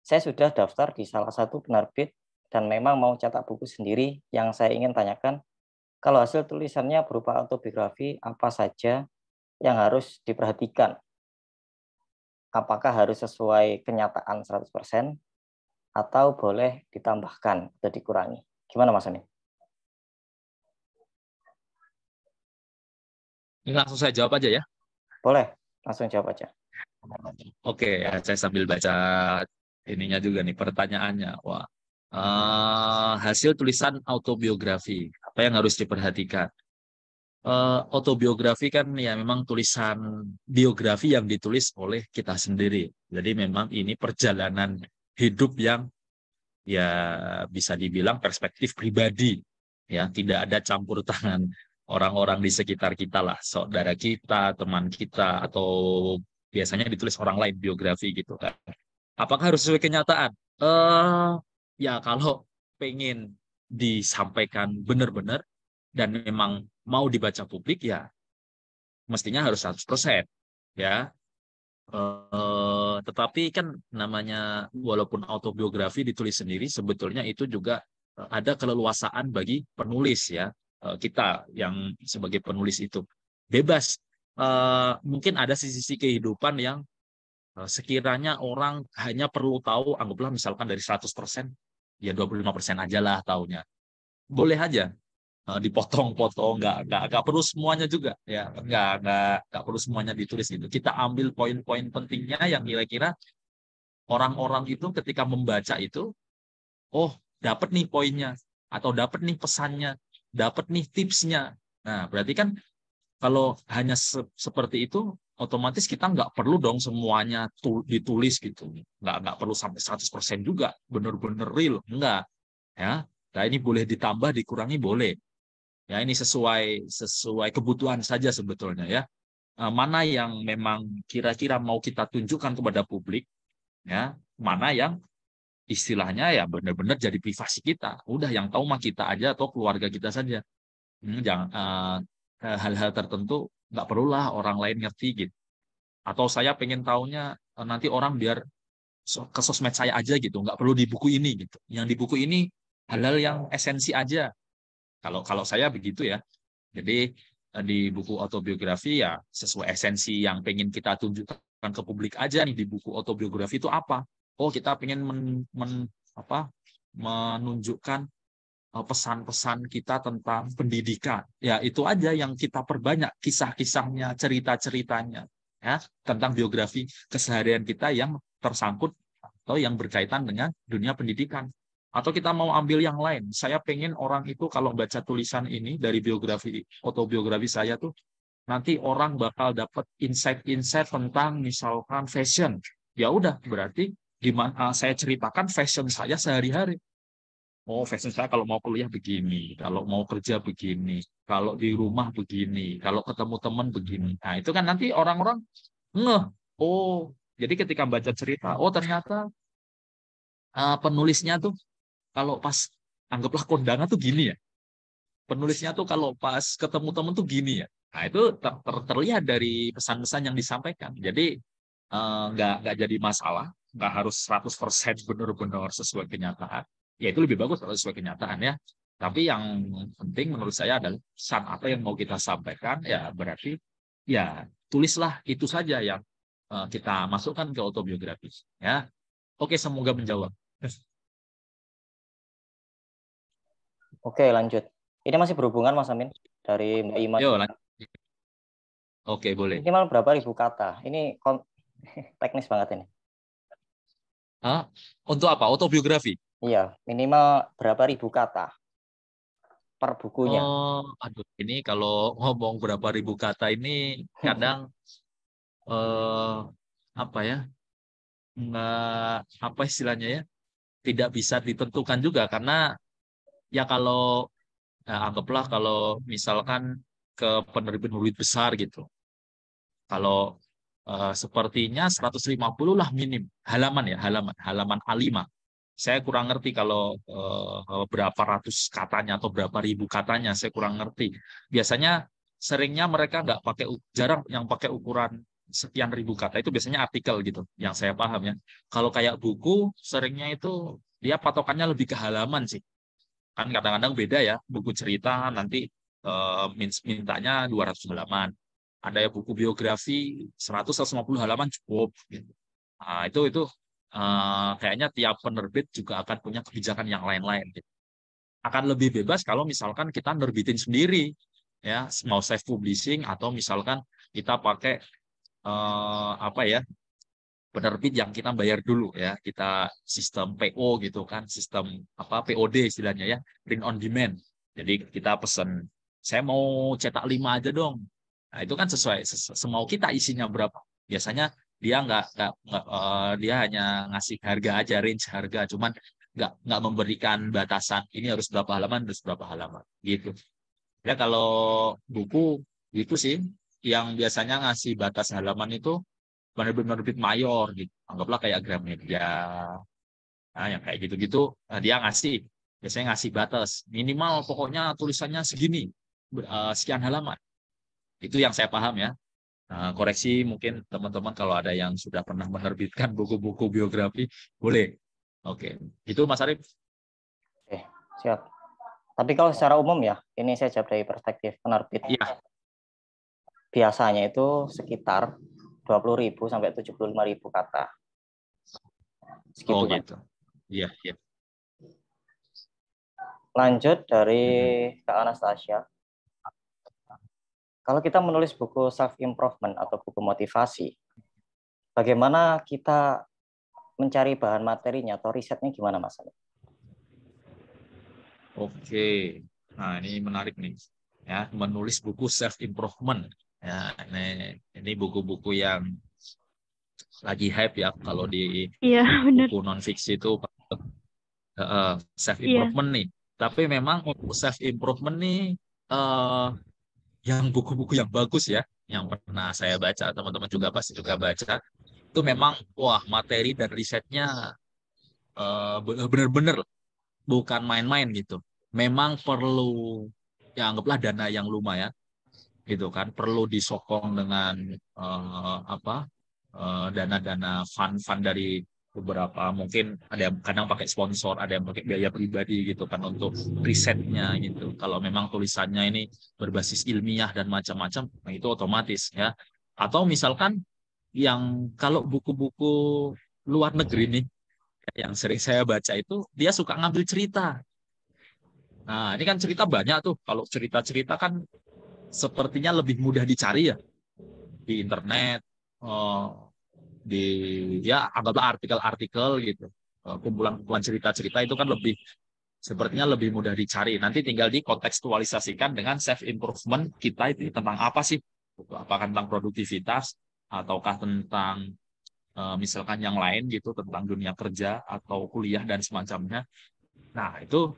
[SPEAKER 1] Saya sudah daftar di salah satu penerbit dan memang mau cetak buku sendiri. Yang saya ingin tanyakan, kalau hasil tulisannya berupa autobiografi, apa saja yang harus diperhatikan? Apakah harus sesuai kenyataan 100% atau boleh ditambahkan atau dikurangi? Gimana Mas Amin?
[SPEAKER 3] Ini langsung saya jawab aja ya.
[SPEAKER 1] Boleh, langsung jawab aja.
[SPEAKER 3] Oke, ya, saya sambil baca ininya juga nih pertanyaannya. Wah, hasil tulisan autobiografi, apa yang harus diperhatikan? Autobiografi kan ya memang tulisan biografi yang ditulis oleh kita sendiri. Jadi memang ini perjalanan hidup yang ya bisa dibilang perspektif pribadi, ya tidak ada campur tangan orang-orang di sekitar kita lah, saudara kita, teman kita, atau biasanya ditulis orang lain biografi gitu kan. Apakah harus sesuai kenyataan? Ya kalau pengen disampaikan benar-benar dan memang mau dibaca publik ya mestinya harus 100% ya. Tetapi kan namanya walaupun autobiografi ditulis sendiri sebetulnya itu juga ada keleluasaan bagi penulis ya. Kita yang sebagai penulis itu bebas. Mungkin ada sisi-sisi kehidupan yang sekiranya orang hanya perlu tahu, anggaplah misalkan dari 100%, ya 25% aja lah taunya. Boleh aja dipotong-potong, nggak perlu semuanya juga ya, nggak perlu semuanya ditulis gitu. Kita ambil poin-poin pentingnya yang kira-kira orang-orang itu ketika membaca itu, oh dapat nih poinnya, atau dapat nih pesannya, dapat nih tipsnya. Nah berarti kan kalau hanya seperti itu, otomatis kita nggak perlu dong semuanya ditulis gitu. Nggak perlu sampai 100% juga, bener-bener real. Enggak. Ya. Nah ini boleh ditambah, dikurangi boleh. Ya ini sesuai kebutuhan saja sebetulnya ya. Mana yang memang kira-kira mau kita tunjukkan kepada publik, ya. Mana yang istilahnya ya benar-benar jadi privasi kita. Udah yang tahu mah kita aja atau keluarga kita saja. Jangan hal-hal tertentu nggak perlulah orang lain ngerti gitu. Atau saya pengen taunya nanti orang biar ke sosmed saya aja gitu, nggak perlu di buku ini gitu. Yang di buku ini hal-hal yang esensi aja. Kalau saya begitu ya. Jadi di buku autobiografi ya sesuai esensi yang pengen kita tunjukkan ke publik aja nih di buku autobiografi itu apa. Oh kita pengen menunjukkan pesan-pesan kita tentang pendidikan. Ya itu aja yang kita perbanyak kisah-kisahnya, cerita-ceritanya ya tentang biografi keseharian kita yang tersangkut atau yang berkaitan dengan dunia pendidikan. Atau kita mau ambil yang lain. Saya pengen orang itu kalau baca tulisan ini dari biografi, autobiografi saya tuh, nanti orang bakal dapat insight-insight tentang misalkan fashion. Ya udah, berarti gimana saya ceritakan fashion saya sehari-hari. Oh, fashion saya kalau mau kuliah begini, kalau mau kerja begini, kalau di rumah begini, kalau ketemu teman begini. Nah, itu kan nanti orang-orang ngeh. Oh, jadi ketika baca cerita, oh ternyata penulisnya tuh kalau pas anggaplah kondangan tuh gini ya. Penulisnya tuh kalau pas ketemu temen tuh gini ya. Nah itu terlihat dari pesan-pesan yang disampaikan. Jadi nggak jadi masalah. Nggak harus 100% benar-benar sesuai kenyataan. Ya itu lebih bagus kalau sesuai kenyataan ya. Tapi yang penting menurut saya adalah pesan apa yang mau kita sampaikan. Ya berarti ya tulislah itu saja yang kita masukkan ke autobiografi. Ya. Oke, semoga menjawab.
[SPEAKER 1] Oke, lanjut. Ini masih berhubungan, Mas Amin, dari Mbak Ima.
[SPEAKER 3] Yo, lanjut. Oke, boleh.
[SPEAKER 1] Minimal berapa ribu kata? Ini teknis banget ini.
[SPEAKER 3] Untuk apa? Autobiografi?
[SPEAKER 1] Iya, minimal berapa ribu kata per bukunya?
[SPEAKER 3] Aduh, ini kalau ngomong berapa ribu kata ini kadang apa ya? Nggak, apa istilahnya ya? Tidak bisa ditentukan juga karena ya kalau anggaplah kalau misalkan ke penerbit besar gitu. Kalau sepertinya 150 lah minim halaman ya, halaman A5. Saya kurang ngerti kalau berapa ratus katanya atau berapa ribu katanya, saya kurang ngerti. Biasanya seringnya mereka nggak pakai, jarang yang pakai ukuran sekian ribu kata, itu biasanya artikel gitu, yang saya paham ya. Kalau kayak buku, seringnya itu dia patokannya lebih ke halaman sih. Kan kadang-kadang beda ya, buku cerita nanti mintanya 200 halaman. Ada ya buku biografi 100-150 halaman cukup. Gitu. Nah, itu kayaknya tiap penerbit juga akan punya kebijakan yang lain-lain. Gitu. Akan lebih bebas kalau misalkan kita nerbitin sendiri, ya mau self publishing atau misalkan kita pakai penerbit yang kita bayar dulu ya, kita sistem PO gitu kan, sistem POD istilahnya ya, print on demand. Jadi kita pesan, saya mau cetak 5 aja dong. Nah itu kan sesuai semau kita isinya berapa. Biasanya dia dia hanya ngasih harga aja, range harga, cuman nggak memberikan batasan ini harus berapa halaman gitu. Ya kalau buku itu sih yang biasanya ngasih batas halaman itu penerbit mayor gitu. Anggaplah kayak Gramedia. Nah, yang kayak gitu-gitu dia biasanya ngasih batas minimal, pokoknya tulisannya segini, sekian halaman. Itu yang saya paham ya. Koreksi mungkin teman-teman kalau ada yang sudah pernah menerbitkan buku-buku biografi, boleh. Oke, itu Mas Arif.
[SPEAKER 1] Oke, siap. Tapi kalau secara umum ya, ini saya jawab dari perspektif penerbit.
[SPEAKER 3] Iya.
[SPEAKER 1] Biasanya itu sekitar 20.000 sampai 75.000 kata. Segitu,
[SPEAKER 3] Oh
[SPEAKER 1] kan?
[SPEAKER 3] gitu. Iya, iya.
[SPEAKER 1] Lanjut dari Kak Anastasia. Kalau kita menulis buku self-improvement atau buku motivasi, bagaimana kita mencari bahan materinya atau risetnya gimana, Mas?
[SPEAKER 3] Oke, nah ini menarik nih, ya menulis buku self-improvement. Ya, ini buku-buku yang lagi hype ya kalau di buku non-fiksi itu self-improvement nih. Tapi memang untuk self-improvement nih, yang buku-buku yang bagus ya, yang pernah saya baca, teman-teman juga pasti juga baca, itu memang wah materi dan risetnya benar-benar bukan main-main gitu. Memang perlu ya anggaplah dana yang lumayan gitu kan, perlu disokong dengan dana-dana fund dari beberapa, mungkin ada yang kadang pakai sponsor, ada yang pakai biaya pribadi gitu kan untuk risetnya gitu. Kalau memang tulisannya ini berbasis ilmiah dan macam-macam, nah itu otomatis ya. Atau misalkan yang kalau buku-buku luar negeri nih, yang sering saya baca itu dia suka ngambil cerita. Nah ini kan cerita banyak tuh. Kalau cerita-cerita kan sepertinya lebih mudah dicari ya di internet. Anggaplah artikel-artikel gitu, kumpulan-kumpulan cerita-cerita itu kan sepertinya lebih mudah dicari. Nanti tinggal dikontekstualisasikan dengan self improvement kita itu tentang apa sih? Apakah tentang produktivitas ataukah tentang misalkan yang lain gitu, tentang dunia kerja atau kuliah dan semacamnya. Nah itu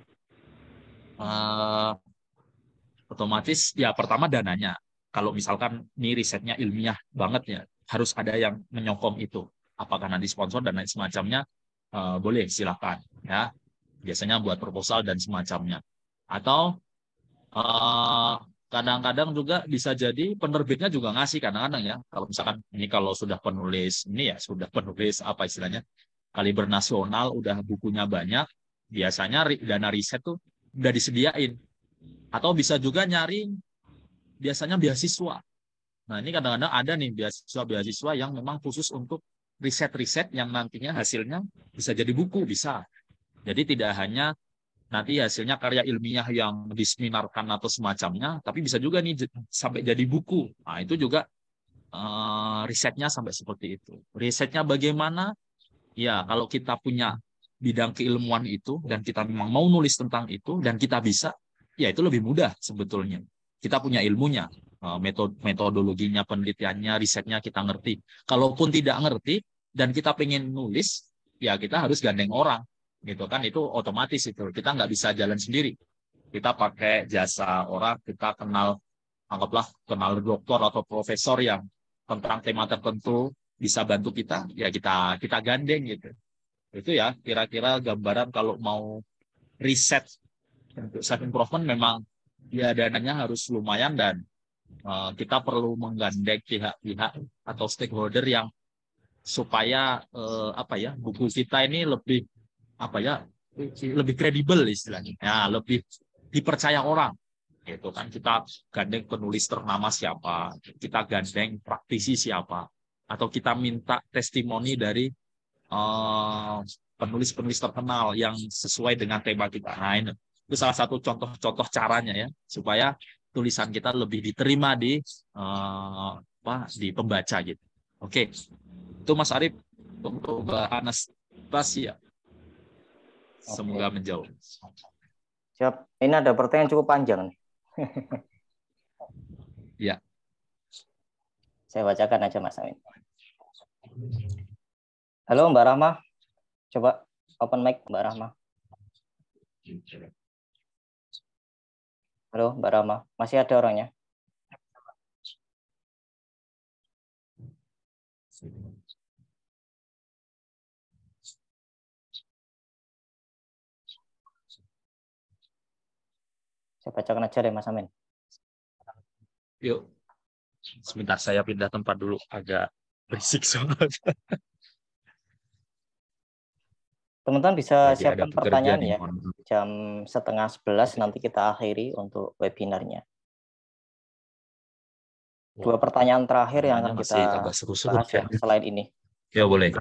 [SPEAKER 3] otomatis ya pertama dananya. Kalau misalkan ini risetnya ilmiah banget ya, harus ada yang menyokong itu. Apakah nanti sponsor dan lain semacamnya, boleh silakan ya. Biasanya buat proposal dan semacamnya. Atau kadang-kadang juga bisa jadi penerbitnya juga ngasih kadang-kadang ya. Kalau misalkan ini kalau sudah penulis apa istilahnya kaliber nasional, udah bukunya banyak, biasanya dana riset tuh udah disediain. Atau bisa juga nyari biasanya beasiswa. Nah, ini kadang-kadang ada nih beasiswa yang memang khusus untuk riset-riset yang nantinya hasilnya bisa jadi buku, bisa. Jadi tidak hanya nanti hasilnya karya ilmiah yang diseminarkan atau semacamnya, tapi bisa juga nih sampai jadi buku. Nah, itu juga risetnya sampai seperti itu. Risetnya bagaimana? Ya, kalau kita punya bidang keilmuan itu dan kita memang mau nulis tentang itu dan kita bisa, ya itu lebih mudah sebetulnya. Kita punya ilmunya, metodologinya, penelitiannya, risetnya kita ngerti. Kalaupun tidak ngerti dan kita pengen nulis, ya kita harus gandeng orang, gitu kan? Itu otomatis itu. Kita nggak bisa jalan sendiri. Kita pakai jasa orang, kita kenal anggaplah kenal dokter atau profesor yang tentang tema tertentu bisa bantu kita, ya kita gandeng gitu. Itu ya kira-kira gambaran kalau mau riset untuk self improvement memang ya dananya harus lumayan, dan kita perlu menggandeng pihak-pihak atau stakeholder yang supaya buku kita ini lebih lebih kredibel istilahnya, ya lebih dipercaya orang gitu kan. Kita gandeng penulis ternama siapa, kita gandeng praktisi siapa, atau kita minta testimoni dari penulis-penulis terkenal yang sesuai dengan tema kita. Nah, itu salah satu contoh-contoh caranya ya, supaya tulisan kita lebih diterima di pembaca gitu. Oke, itu Mas Arif untuk Anastasia. Semoga menjawab.
[SPEAKER 1] Siap. Ini ada pertanyaan cukup panjang nih.
[SPEAKER 3] Ya.
[SPEAKER 1] Saya bacakan aja Mas Amin. Halo Mbak Rahma. Coba open mic Mbak Rahma. Halo Mbak Rahma. Masih ada orangnya? Saya bacakan aja deh Mas Amin.
[SPEAKER 3] Yuk. Sebentar saya pindah tempat dulu, agak berisik soalnya.
[SPEAKER 1] Teman-teman bisa
[SPEAKER 3] Lagi
[SPEAKER 1] siapkan
[SPEAKER 3] ada
[SPEAKER 1] pertanyaan
[SPEAKER 3] nih,
[SPEAKER 1] ya. Jam 10:30 nanti kita akhiri untuk webinarnya. 2 pertanyaan terakhir yang akan kita bahas ya selain ini.
[SPEAKER 3] Ya boleh.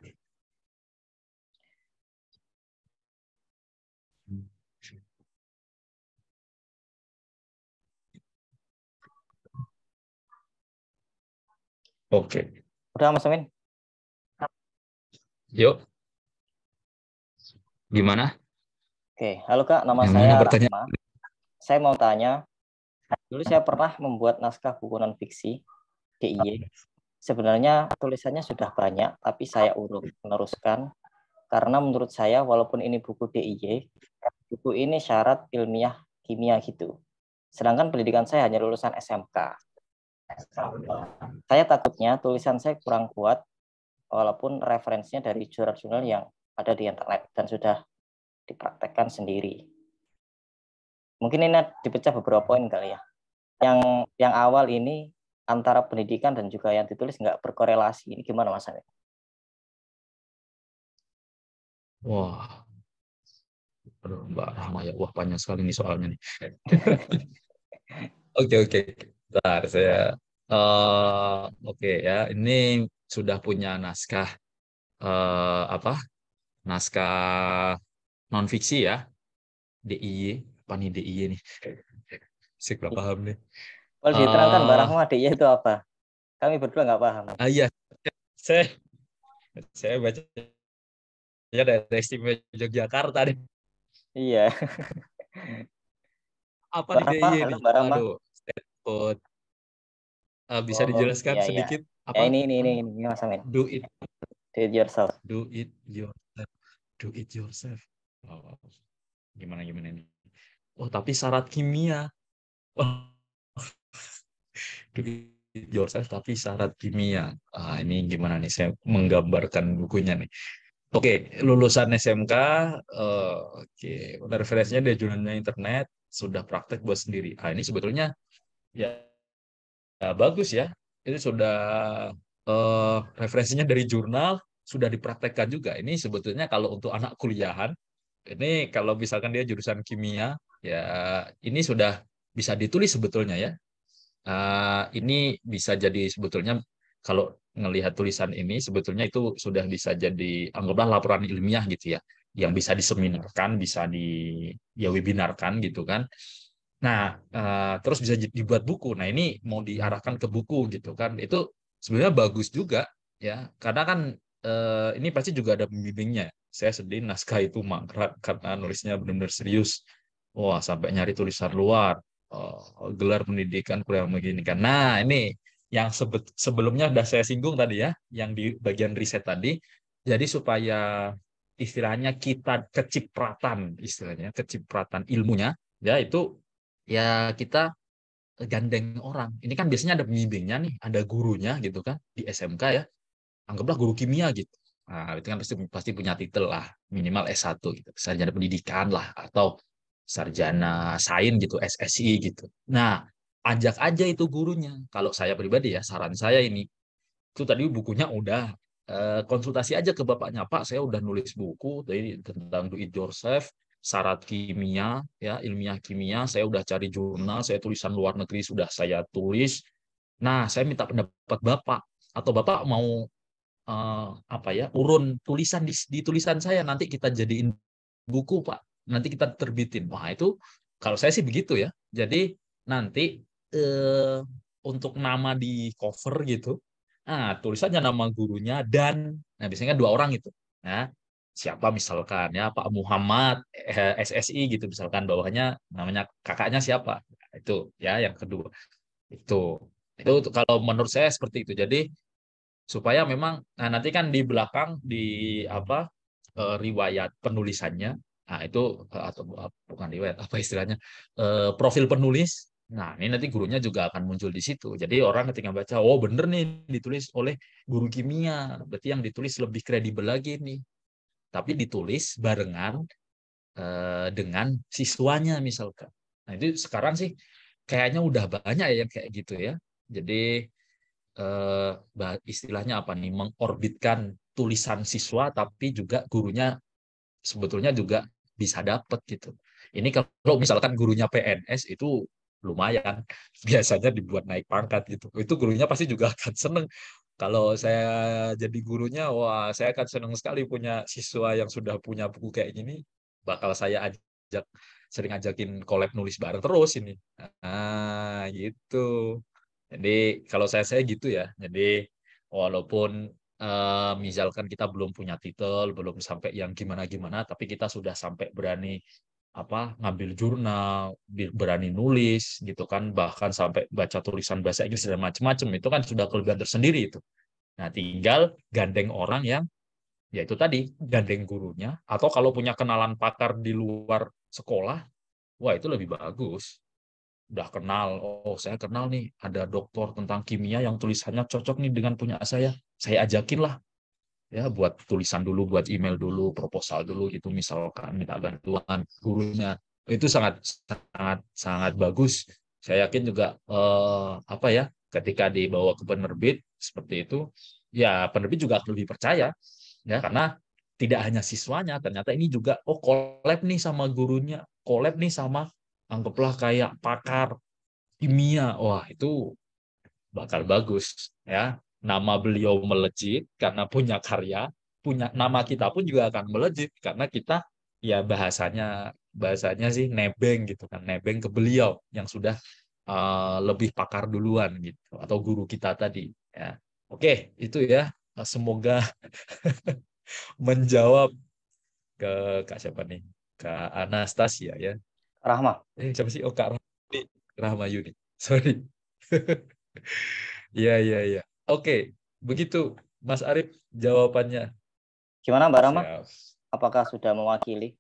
[SPEAKER 3] Oke.
[SPEAKER 1] Udah Mas Amin?
[SPEAKER 3] Yuk. Gimana?
[SPEAKER 1] Oke, halo Kak, nama saya Rahma. Saya mau tanya, dulu saya pernah membuat naskah buku non-fiksi, DIY. Sebenarnya tulisannya sudah banyak, tapi saya meneruskan, karena menurut saya walaupun ini buku DIY, buku ini syarat ilmiah kimia gitu. Sedangkan pendidikan saya hanya lulusan SMK. Saya takutnya tulisan saya kurang kuat, walaupun referensinya dari jurnal-jurnal yang ada di internet dan sudah dipraktekkan sendiri. Mungkin ini dipecah beberapa poin kali ya. Yang awal ini antara pendidikan dan juga yang ditulis nggak berkorelasi. Ini gimana Mas Amin?
[SPEAKER 3] Wah. Aduh, Mbak Rahma ya, wah panjang sekali nih soalnya nih. Oke. Bentar, saya oke ya. Ini sudah punya naskah naskah non fiksi ya. DIY, apa nih DIY nih? Saya nggak paham nih.
[SPEAKER 1] Kalau diterangkan Mbak Rahma, DIY itu apa? Kami berdua nggak paham.
[SPEAKER 3] Iya, saya baca ya dari Istimewa Yogyakarta nih.
[SPEAKER 1] Iya.
[SPEAKER 3] Apa nih DIY nih? Aduh, Stanford. Bisa dijelaskan
[SPEAKER 1] iya,
[SPEAKER 3] sedikit?
[SPEAKER 1] Iya.
[SPEAKER 3] Apa?
[SPEAKER 1] Ya, ini Mas Amin.
[SPEAKER 3] Do it
[SPEAKER 1] yourself.
[SPEAKER 3] Do it yourself. Oh, gimana nih? Oh, tapi syarat kimia. Oh. Do it yourself tapi syarat kimia. Ini gimana nih saya menggambarkan bukunya nih. Oke, lulusan SMK, oke, referensinya dari jurnalnya internet, sudah praktek buat sendiri. Ini sebetulnya ya bagus ya. Itu sudah referensinya dari jurnal, sudah dipraktekkan juga. Ini sebetulnya kalau untuk anak kuliahan, ini kalau misalkan dia jurusan kimia, ya ini sudah bisa ditulis sebetulnya ya. Ini bisa jadi sebetulnya kalau ngelihat tulisan ini sebetulnya itu sudah bisa jadi anggaplah laporan ilmiah gitu ya, yang bisa diseminarkan, bisa webinarkan gitu kan. Nah, terus bisa dibuat buku. Nah, ini mau diarahkan ke buku gitu kan. Itu sebenarnya bagus juga ya, karena kan ini pasti juga ada pembimbingnya. Saya sedih naskah itu mangkrak karena nulisnya benar-benar serius. Wah, sampai nyari tulisan luar. Gelar pendidikan kurang begini kan. Nah, ini yang sebelumnya sudah saya singgung tadi ya, yang di bagian riset tadi. Jadi supaya istilahnya kita kecipratan ilmunya, ya itu ya kita gandeng orang. Ini kan biasanya ada pembimbingnya nih, ada gurunya gitu kan di SMK ya. Anggaplah guru kimia gitu. Nah, itu kan pasti punya titel lah, minimal S1 gitu, sarjana pendidikan lah atau sarjana sains gitu, SSI gitu. Nah, ajak aja itu gurunya. Kalau saya pribadi ya, saran saya ini itu tadi bukunya udah konsultasi aja ke bapaknya, Pak, saya udah nulis buku tadi tentang do it yourself, syarat kimia ya, ilmiah kimia, saya udah cari jurnal, saya tulisan luar negeri sudah saya tulis. Nah, saya minta pendapat Bapak, atau Bapak mau apa ya, urun tulisan di tulisan saya, nanti kita jadiin buku, Pak, nanti kita terbitin. Wah, itu kalau saya sih begitu ya. Jadi nanti untuk nama di cover gitu, nah tulisannya nama gurunya dan, nah biasanya kan 2 orang itu. Nah, siapa misalkan ya Pak Muhammad SSI gitu, misalkan bawahnya namanya kakaknya siapa. Nah, itu ya yang kedua. Itu kalau menurut saya seperti itu. Jadi supaya memang, nah nanti kan di belakang di apa, riwayat penulisannya, nah itu atau bukan riwayat, apa istilahnya, profil penulis. Nah, ini nanti gurunya juga akan muncul di situ. Jadi orang ketika baca, oh bener nih ditulis oleh guru kimia, berarti yang ditulis lebih kredibel lagi nih. Tapi ditulis barengan dengan siswanya misalkan. Nah, itu sekarang sih kayaknya udah banyak ya yang kayak gitu ya. Jadi istilahnya apa nih, mengorbitkan tulisan siswa tapi juga gurunya sebetulnya juga bisa dapat gitu. Ini kalau misalkan gurunya PNS itu lumayan, biasanya dibuat naik pangkat gitu. Itu gurunya pasti juga akan seneng. Kalau saya jadi gurunya, wah saya akan seneng sekali punya siswa yang sudah punya buku kayak gini. Bakal saya ajak, sering ajakin collab nulis bareng terus ini. Nah, gitu. Jadi kalau saya gitu ya. Jadi walaupun misalkan kita belum punya titel, belum sampai yang gimana-gimana, tapi kita sudah sampai berani apa, ngambil jurnal, berani nulis gitu kan, bahkan sampai baca tulisan bahasa Inggris dan macam-macam, itu kan sudah kelebihan tersendiri itu. Nah, tinggal gandeng orang yang ya itu tadi, gandeng gurunya, atau kalau punya kenalan pakar di luar sekolah, wah itu lebih bagus. Udah kenal, oh saya kenal nih ada doktor tentang kimia yang tulisannya cocok nih dengan punya saya ajakin lah ya, buat tulisan dulu, buat email dulu, proposal dulu gitu, misalkan minta bantuan gurunya. Itu sangat sangat sangat bagus. Saya yakin juga apa ya, ketika dibawa ke penerbit seperti itu, ya penerbit juga lebih percaya ya, karena tidak hanya siswanya, ternyata ini juga oh collab nih sama gurunya, collab nih sama anggaplah kayak pakar kimia. Wah, itu bakal bagus ya. Nama beliau melejit karena punya karya, punya nama kita pun juga akan melejit karena kita ya bahasanya sih nebeng gitu kan, nebeng ke beliau yang sudah lebih pakar duluan gitu, atau guru kita tadi ya. Oke, itu ya. Semoga menjawab ke Kak siapa nih? Kak Anastasia ya.
[SPEAKER 1] Rahma.
[SPEAKER 3] Siapa sih? Oh, Kak Rahmayuni. Rahmayuni. Sorry. Iya, iya, iya. Oke, begitu Mas Arif jawabannya.
[SPEAKER 1] Gimana Mbak Rahma?
[SPEAKER 3] Siap.
[SPEAKER 1] Apakah sudah mewakili?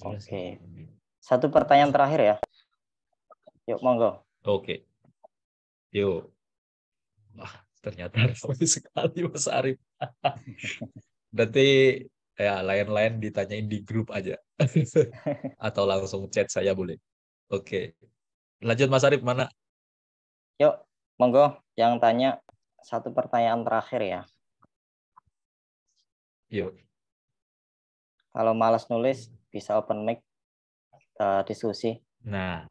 [SPEAKER 1] Oke. Satu pertanyaan terakhir ya. Yuk, monggo.
[SPEAKER 3] Oke. Yuk. Wah, ternyata ramai sekali Mas Arif. Berarti ya lain-lain ditanyain di grup aja. Atau langsung chat saya boleh. Oke. Lanjut Mas Arif, mana?
[SPEAKER 1] Yuk, monggo yang tanya satu pertanyaan terakhir ya.
[SPEAKER 3] Yuk.
[SPEAKER 1] Kalau malas nulis bisa open mic, diskusi.
[SPEAKER 3] Nah,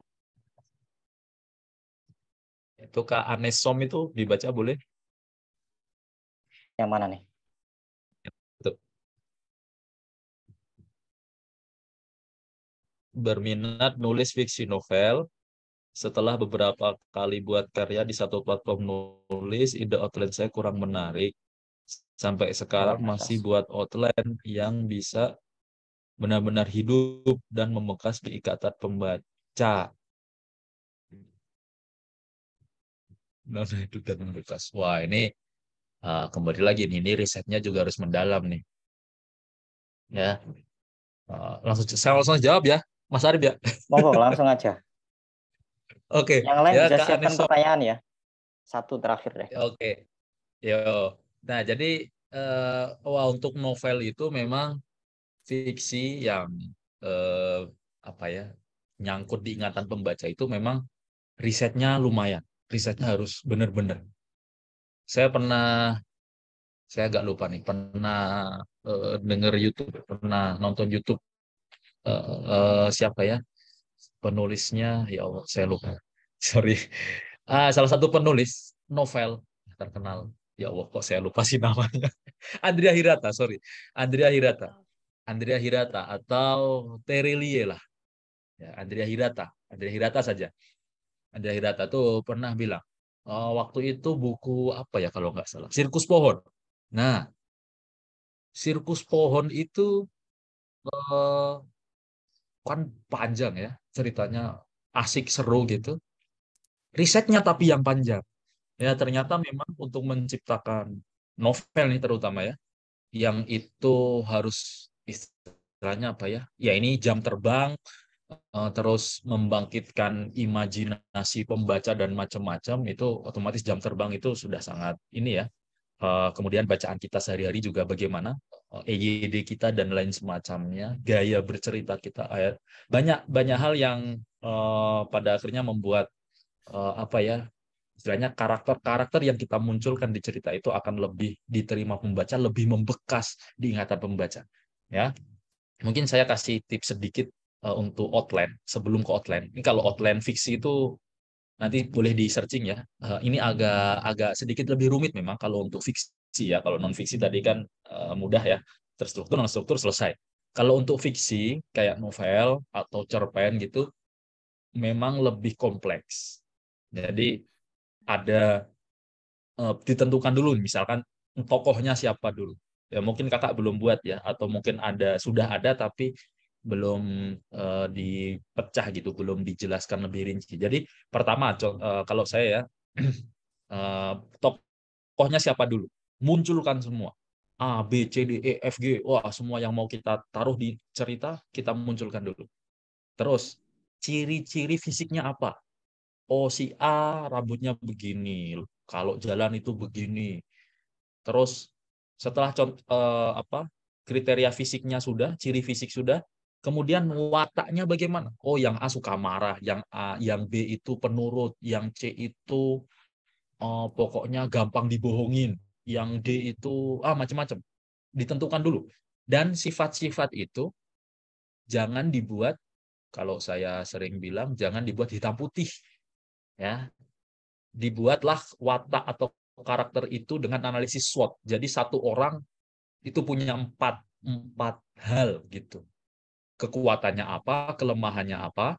[SPEAKER 3] itu Kak Anesom itu dibaca boleh?
[SPEAKER 1] Yang mana nih?
[SPEAKER 3] Tuh. Berminat nulis fiksi novel, setelah beberapa kali buat karya di satu platform nulis, ide outline saya kurang menarik. Sampai sekarang masih buat outline yang bisa benar-benar hidup dan membekas di ikatan pembaca. Nah, itu dan membekas. Wah, ini kembali lagi nih, ini risetnya juga harus mendalam nih. Ya, saya langsung jawab ya. Mas Arif ya.
[SPEAKER 1] Monggo langsung aja.
[SPEAKER 3] Oke,
[SPEAKER 1] Yang lain
[SPEAKER 3] ya
[SPEAKER 1] bisa
[SPEAKER 3] Kak
[SPEAKER 1] siapkan
[SPEAKER 3] Anisom.
[SPEAKER 1] pertanyaan ya. Satu terakhir deh.
[SPEAKER 3] Oke, yo. Nah, jadi wah, untuk novel itu memang fiksi yang eh, apa ya, nyangkut di ingatan pembaca itu memang risetnya lumayan. Risetnya harus benar-benar. Saya pernah, saya agak lupa nih, pernah denger YouTube, pernah nonton YouTube siapa ya penulisnya, ya Allah saya lupa. Sorry. Salah satu penulis novel terkenal. Ya Allah, kok saya lupa sih namanya. Andrea Hirata, sorry. Andrea Hirata. Andrea Hirata atau Terelie lah. Ya, Andrea Hirata. Andrea Hirata saja. Andrea Hirata tuh pernah bilang, waktu itu buku apa ya kalau nggak salah, Sirkus Pohon. Nah, Sirkus Pohon itu eh, kan panjang ya ceritanya, asik seru gitu. Risetnya tapi yang panjang. Ya ternyata memang untuk menciptakan novel nih terutama ya, yang itu harus istilahnya apa ya? Ya ini jam terbang, terus membangkitkan imajinasi pembaca dan macam-macam, itu otomatis jam terbang itu sudah sangat ini ya. Kemudian bacaan kita sehari-hari juga bagaimana, EYD kita dan lain semacamnya, gaya bercerita kita, banyak banyak hal yang pada akhirnya membuat apa ya, istilahnya karakter-karakter yang kita munculkan di cerita itu akan lebih diterima pembaca, lebih membekas di ingatan pembaca. Ya, mungkin saya kasih tips sedikit untuk outline sebelum ke outline. Ini kalau outline fiksi itu nanti boleh di searching ya. Ini agak agak sedikit lebih rumit memang kalau untuk fiksi ya. Kalau non fiksi tadi kan mudah ya, terstruktur non struktur selesai. Kalau untuk fiksi kayak novel atau cerpen gitu memang lebih kompleks. Jadi ada ditentukan dulu misalkan tokohnya siapa dulu. Ya mungkin kakak belum buat ya, atau mungkin ada sudah ada tapi belum dipecah gitu, belum dijelaskan lebih rinci. Jadi pertama kalau saya ya, eh, tokohnya siapa dulu, munculkan semua A B C D E F G, wah semua yang mau kita taruh di cerita kita munculkan dulu. Terus ciri-ciri fisiknya apa? Oh si A rambutnya begini, kalau jalan itu begini. Terus setelah apa, kriteria fisiknya sudah, ciri fisik sudah, kemudian wataknya bagaimana? Oh yang A suka marah, yang A, yang B itu penurut, yang C itu pokoknya gampang dibohongin, yang D itu macam-macam. Ditentukan dulu. Dan sifat-sifat itu jangan dibuat, kalau saya sering bilang jangan dibuat hitam putih ya. Dibuatlah watak atau karakter itu dengan analisis SWOT. Jadi satu orang itu punya empat hal gitu. Kekuatannya apa, kelemahannya apa,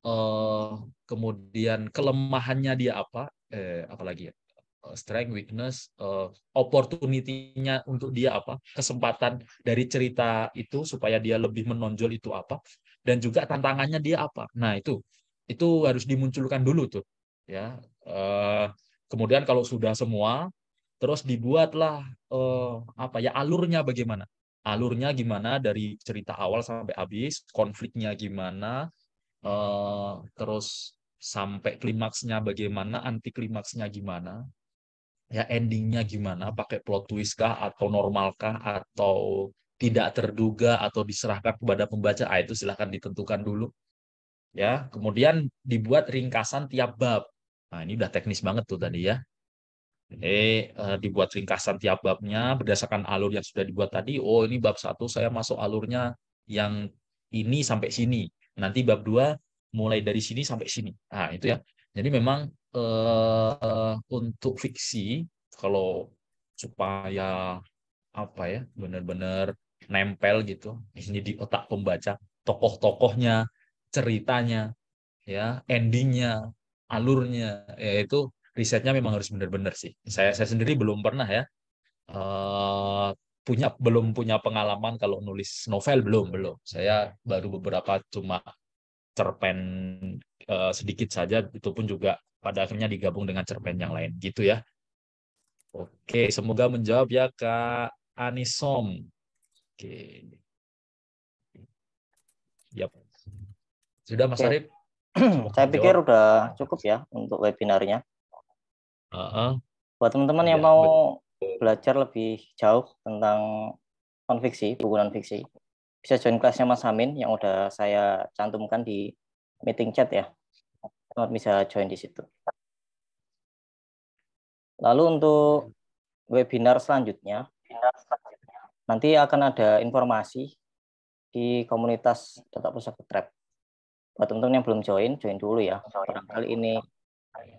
[SPEAKER 3] eh, kemudian kelemahannya dia apa, apalagi ya, strength, weakness, opportunity-nya untuk dia apa, kesempatan dari cerita itu supaya dia lebih menonjol itu apa, dan juga tantangannya dia apa. Nah itu harus dimunculkan dulu tuh, ya. Kemudian kalau sudah semua, terus dibuatlah apa ya, alurnya bagaimana. Alurnya gimana dari cerita awal sampai habis, konfliknya gimana, terus sampai klimaksnya bagaimana, anti klimaksnya gimana, ya endingnya gimana, pakai plot twist kah, atau normal kah, atau tidak terduga, atau diserahkan kepada pembaca, itu silahkan ditentukan dulu. Ya, kemudian dibuat ringkasan tiap bab. Nah, ini udah teknis banget tuh tadi ya. Dibuat ringkasan tiap babnya berdasarkan alur yang sudah dibuat tadi. Oh, ini bab satu saya masuk alurnya yang ini sampai sini. Nanti bab 2 mulai dari sini sampai sini. Nah, itu ya. Jadi memang untuk fiksi kalau supaya apa ya, benar-benar nempel gitu ini di otak pembaca, tokoh-tokohnya, ceritanya, ya, endingnya, alurnya, ya itu risetnya memang harus benar-benar sih. Saya sendiri belum pernah ya, eh, belum punya pengalaman kalau nulis novel, belum. Saya baru beberapa cuma cerpen sedikit saja, itu pun juga pada akhirnya digabung dengan cerpen yang lain gitu ya. Oke, semoga menjawab ya Kak Anisom. Oke. Yap. Sudah Mas
[SPEAKER 1] Oke.
[SPEAKER 3] Arif?
[SPEAKER 1] Saya pikir
[SPEAKER 3] Jawab.
[SPEAKER 1] udah cukup ya untuk webinarnya.
[SPEAKER 3] Heeh.
[SPEAKER 1] Buat teman-teman yang
[SPEAKER 3] Ya,
[SPEAKER 1] mau belajar lebih jauh tentang non-fiksi, buku non-fiksi, bisa join kelasnya Mas Amin yang udah saya cantumkan di meeting chat ya. Teman bisa join di situ. Lalu untuk webinar selanjutnya, nanti akan ada informasi di komunitas Data Pusaka Trap. Buat teman-teman yang belum join dulu ya. Barangkali ini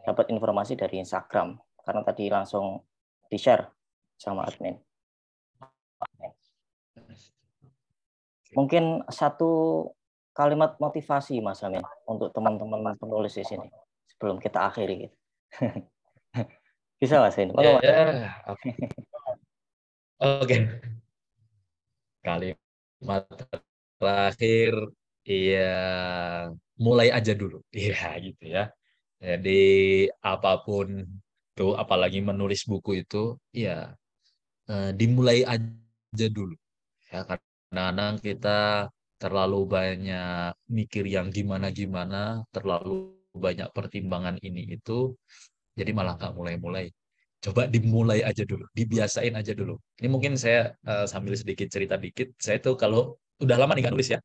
[SPEAKER 1] dapat informasi dari Instagram, karena tadi langsung di-share sama admin. Mungkin satu kalimat motivasi Mas Amin untuk teman-teman penulis di sini sebelum kita akhiri gitu. Bisa Mas Amin?
[SPEAKER 3] Ya, oke. Kalimat terakhir, iya, mulai aja dulu. Iya, gitu ya. Jadi apapun itu, apalagi menulis buku itu, ya dimulai aja dulu. Ya, kadang-kadang kita terlalu banyak mikir yang gimana-gimana, terlalu banyak pertimbangan ini itu, jadi malah nggak mulai-mulai. Coba dimulai aja dulu, dibiasain aja dulu. Ini mungkin saya sambil sedikit cerita dikit. Saya tuh kalau udah lama nih nggak nulis ya.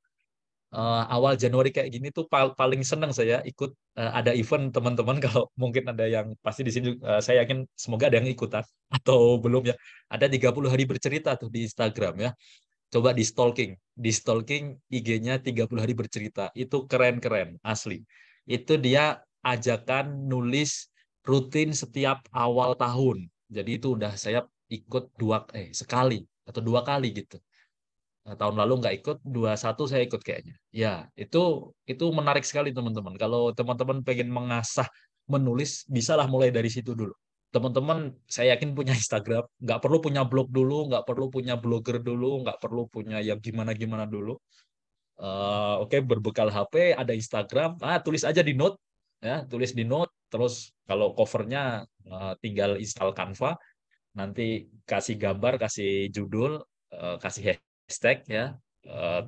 [SPEAKER 3] Awal Januari kayak gini tuh paling seneng saya ikut ada event teman-teman. Kalau mungkin ada yang pasti di sini saya yakin semoga ada yang ikutan atau belum ya. Ada 30 hari bercerita tuh di Instagram ya. Coba di stalking IG-nya 30 hari bercerita. Itu keren-keren asli. Itu dia ajakan nulis rutin setiap awal tahun. Jadi itu udah saya ikut sekali atau 2 kali gitu. Nah, tahun lalu nggak ikut, 21 saya ikut kayaknya. Ya, itu menarik sekali teman-teman. Kalau teman-teman pengen mengasah menulis, bisalah mulai dari situ dulu. Teman-teman, saya yakin punya Instagram, nggak perlu punya blog dulu, nggak perlu punya blogger dulu, nggak perlu punya yang gimana-gimana dulu. Oke, berbekal HP, ada Instagram, tulis aja di note, ya, tulis di note. Terus kalau covernya tinggal install Canva, nanti kasih gambar, kasih judul, kasih hashtag ya,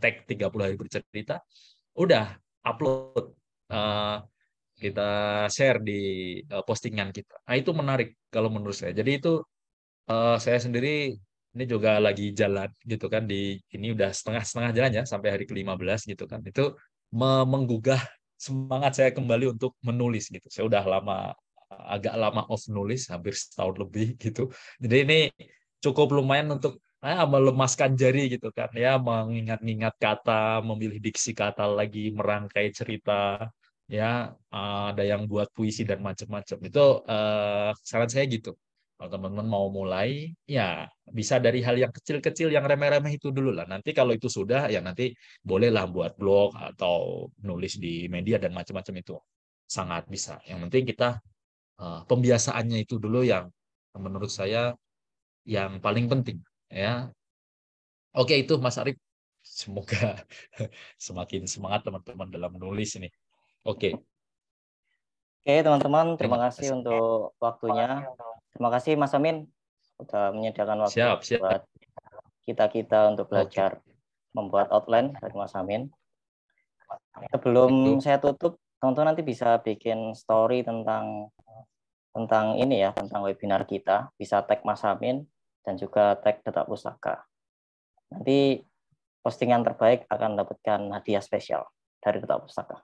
[SPEAKER 3] tag 30 hari bercerita, udah upload, eh, kita share di postingan kita. Nah, itu menarik kalau menurut saya. Jadi itu saya sendiri ini juga lagi jalan gitu kan, ini udah setengah-setengah jalan ya sampai hari ke-15 gitu kan. Itu menggugah semangat saya kembali untuk menulis gitu. Saya udah agak lama off nulis, hampir setahun lebih gitu. Jadi ini cukup lumayan untuk melemaskan jari gitu kan ya, mengingat-ingat kata, memilih diksi kata lagi, merangkai cerita ya, ada yang buat puisi dan macam-macam. Itu saran saya gitu. Kalau teman-teman mau mulai, ya bisa dari hal yang kecil-kecil, yang remeh-remeh itu dulu lah. Nanti kalau itu sudah, ya nanti bolehlah buat blog atau nulis di media dan macam-macam itu. Sangat bisa. Yang penting kita pembiasaannya itu dulu yang menurut saya yang paling penting. Ya, oke itu Mas Arif. Semoga semakin semangat teman-teman dalam menulis ini. Oke,
[SPEAKER 1] Oke teman-teman, terima
[SPEAKER 3] terima
[SPEAKER 1] kasih
[SPEAKER 3] kasih.
[SPEAKER 1] untuk waktunya. Terima kasih Mas Amin sudah menyediakan waktu
[SPEAKER 3] Siap, siap.
[SPEAKER 1] buat kita untuk
[SPEAKER 3] Oke.
[SPEAKER 1] belajar membuat outline dari Mas Amin. Sebelum saya tutup, teman-teman nanti bisa bikin story tentang ini ya, tentang webinar kita. Bisa tag Mas Amin dan juga tag Data Pusaka. Nanti postingan terbaik akan mendapatkan hadiah spesial dari Data Pusaka.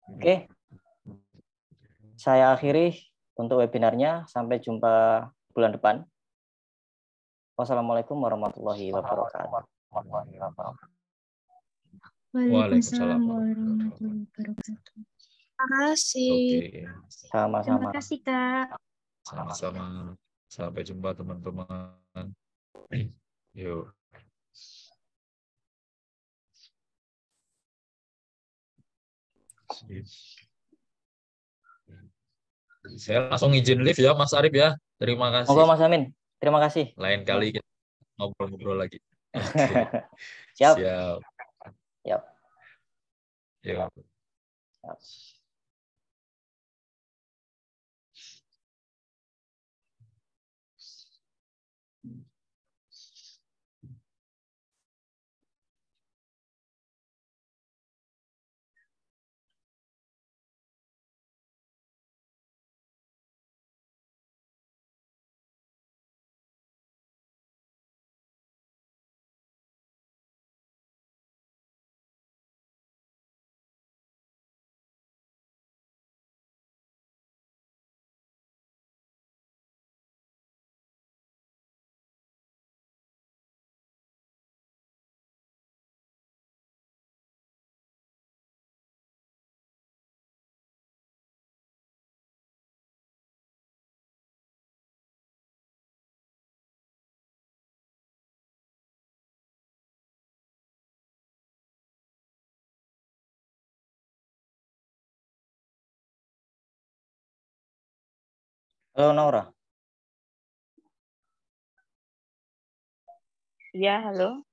[SPEAKER 1] Oke, saya akhiri untuk webinarnya. Sampai jumpa bulan depan. Wassalamualaikum warahmatullahi wabarakatuh.
[SPEAKER 5] Waalaikumsalam warahmatullahi wabarakatuh.
[SPEAKER 7] Terima kasih.
[SPEAKER 3] Oke,
[SPEAKER 5] Terima
[SPEAKER 1] Sama-sama.
[SPEAKER 5] kasih, Kak.
[SPEAKER 3] sama-sama. Sampai jumpa teman-teman. Yuk. Saya langsung izin live ya, Mas Arif ya. Terima
[SPEAKER 1] Monggo
[SPEAKER 3] kasih.
[SPEAKER 1] Mas Amin. Terima kasih.
[SPEAKER 3] Lain kali kita ngobrol-ngobrol lagi. Oke,
[SPEAKER 1] Siap.
[SPEAKER 3] siap.
[SPEAKER 1] Siap.
[SPEAKER 3] Yuk.
[SPEAKER 1] Siap. Halo Naura.
[SPEAKER 2] Iya, halo.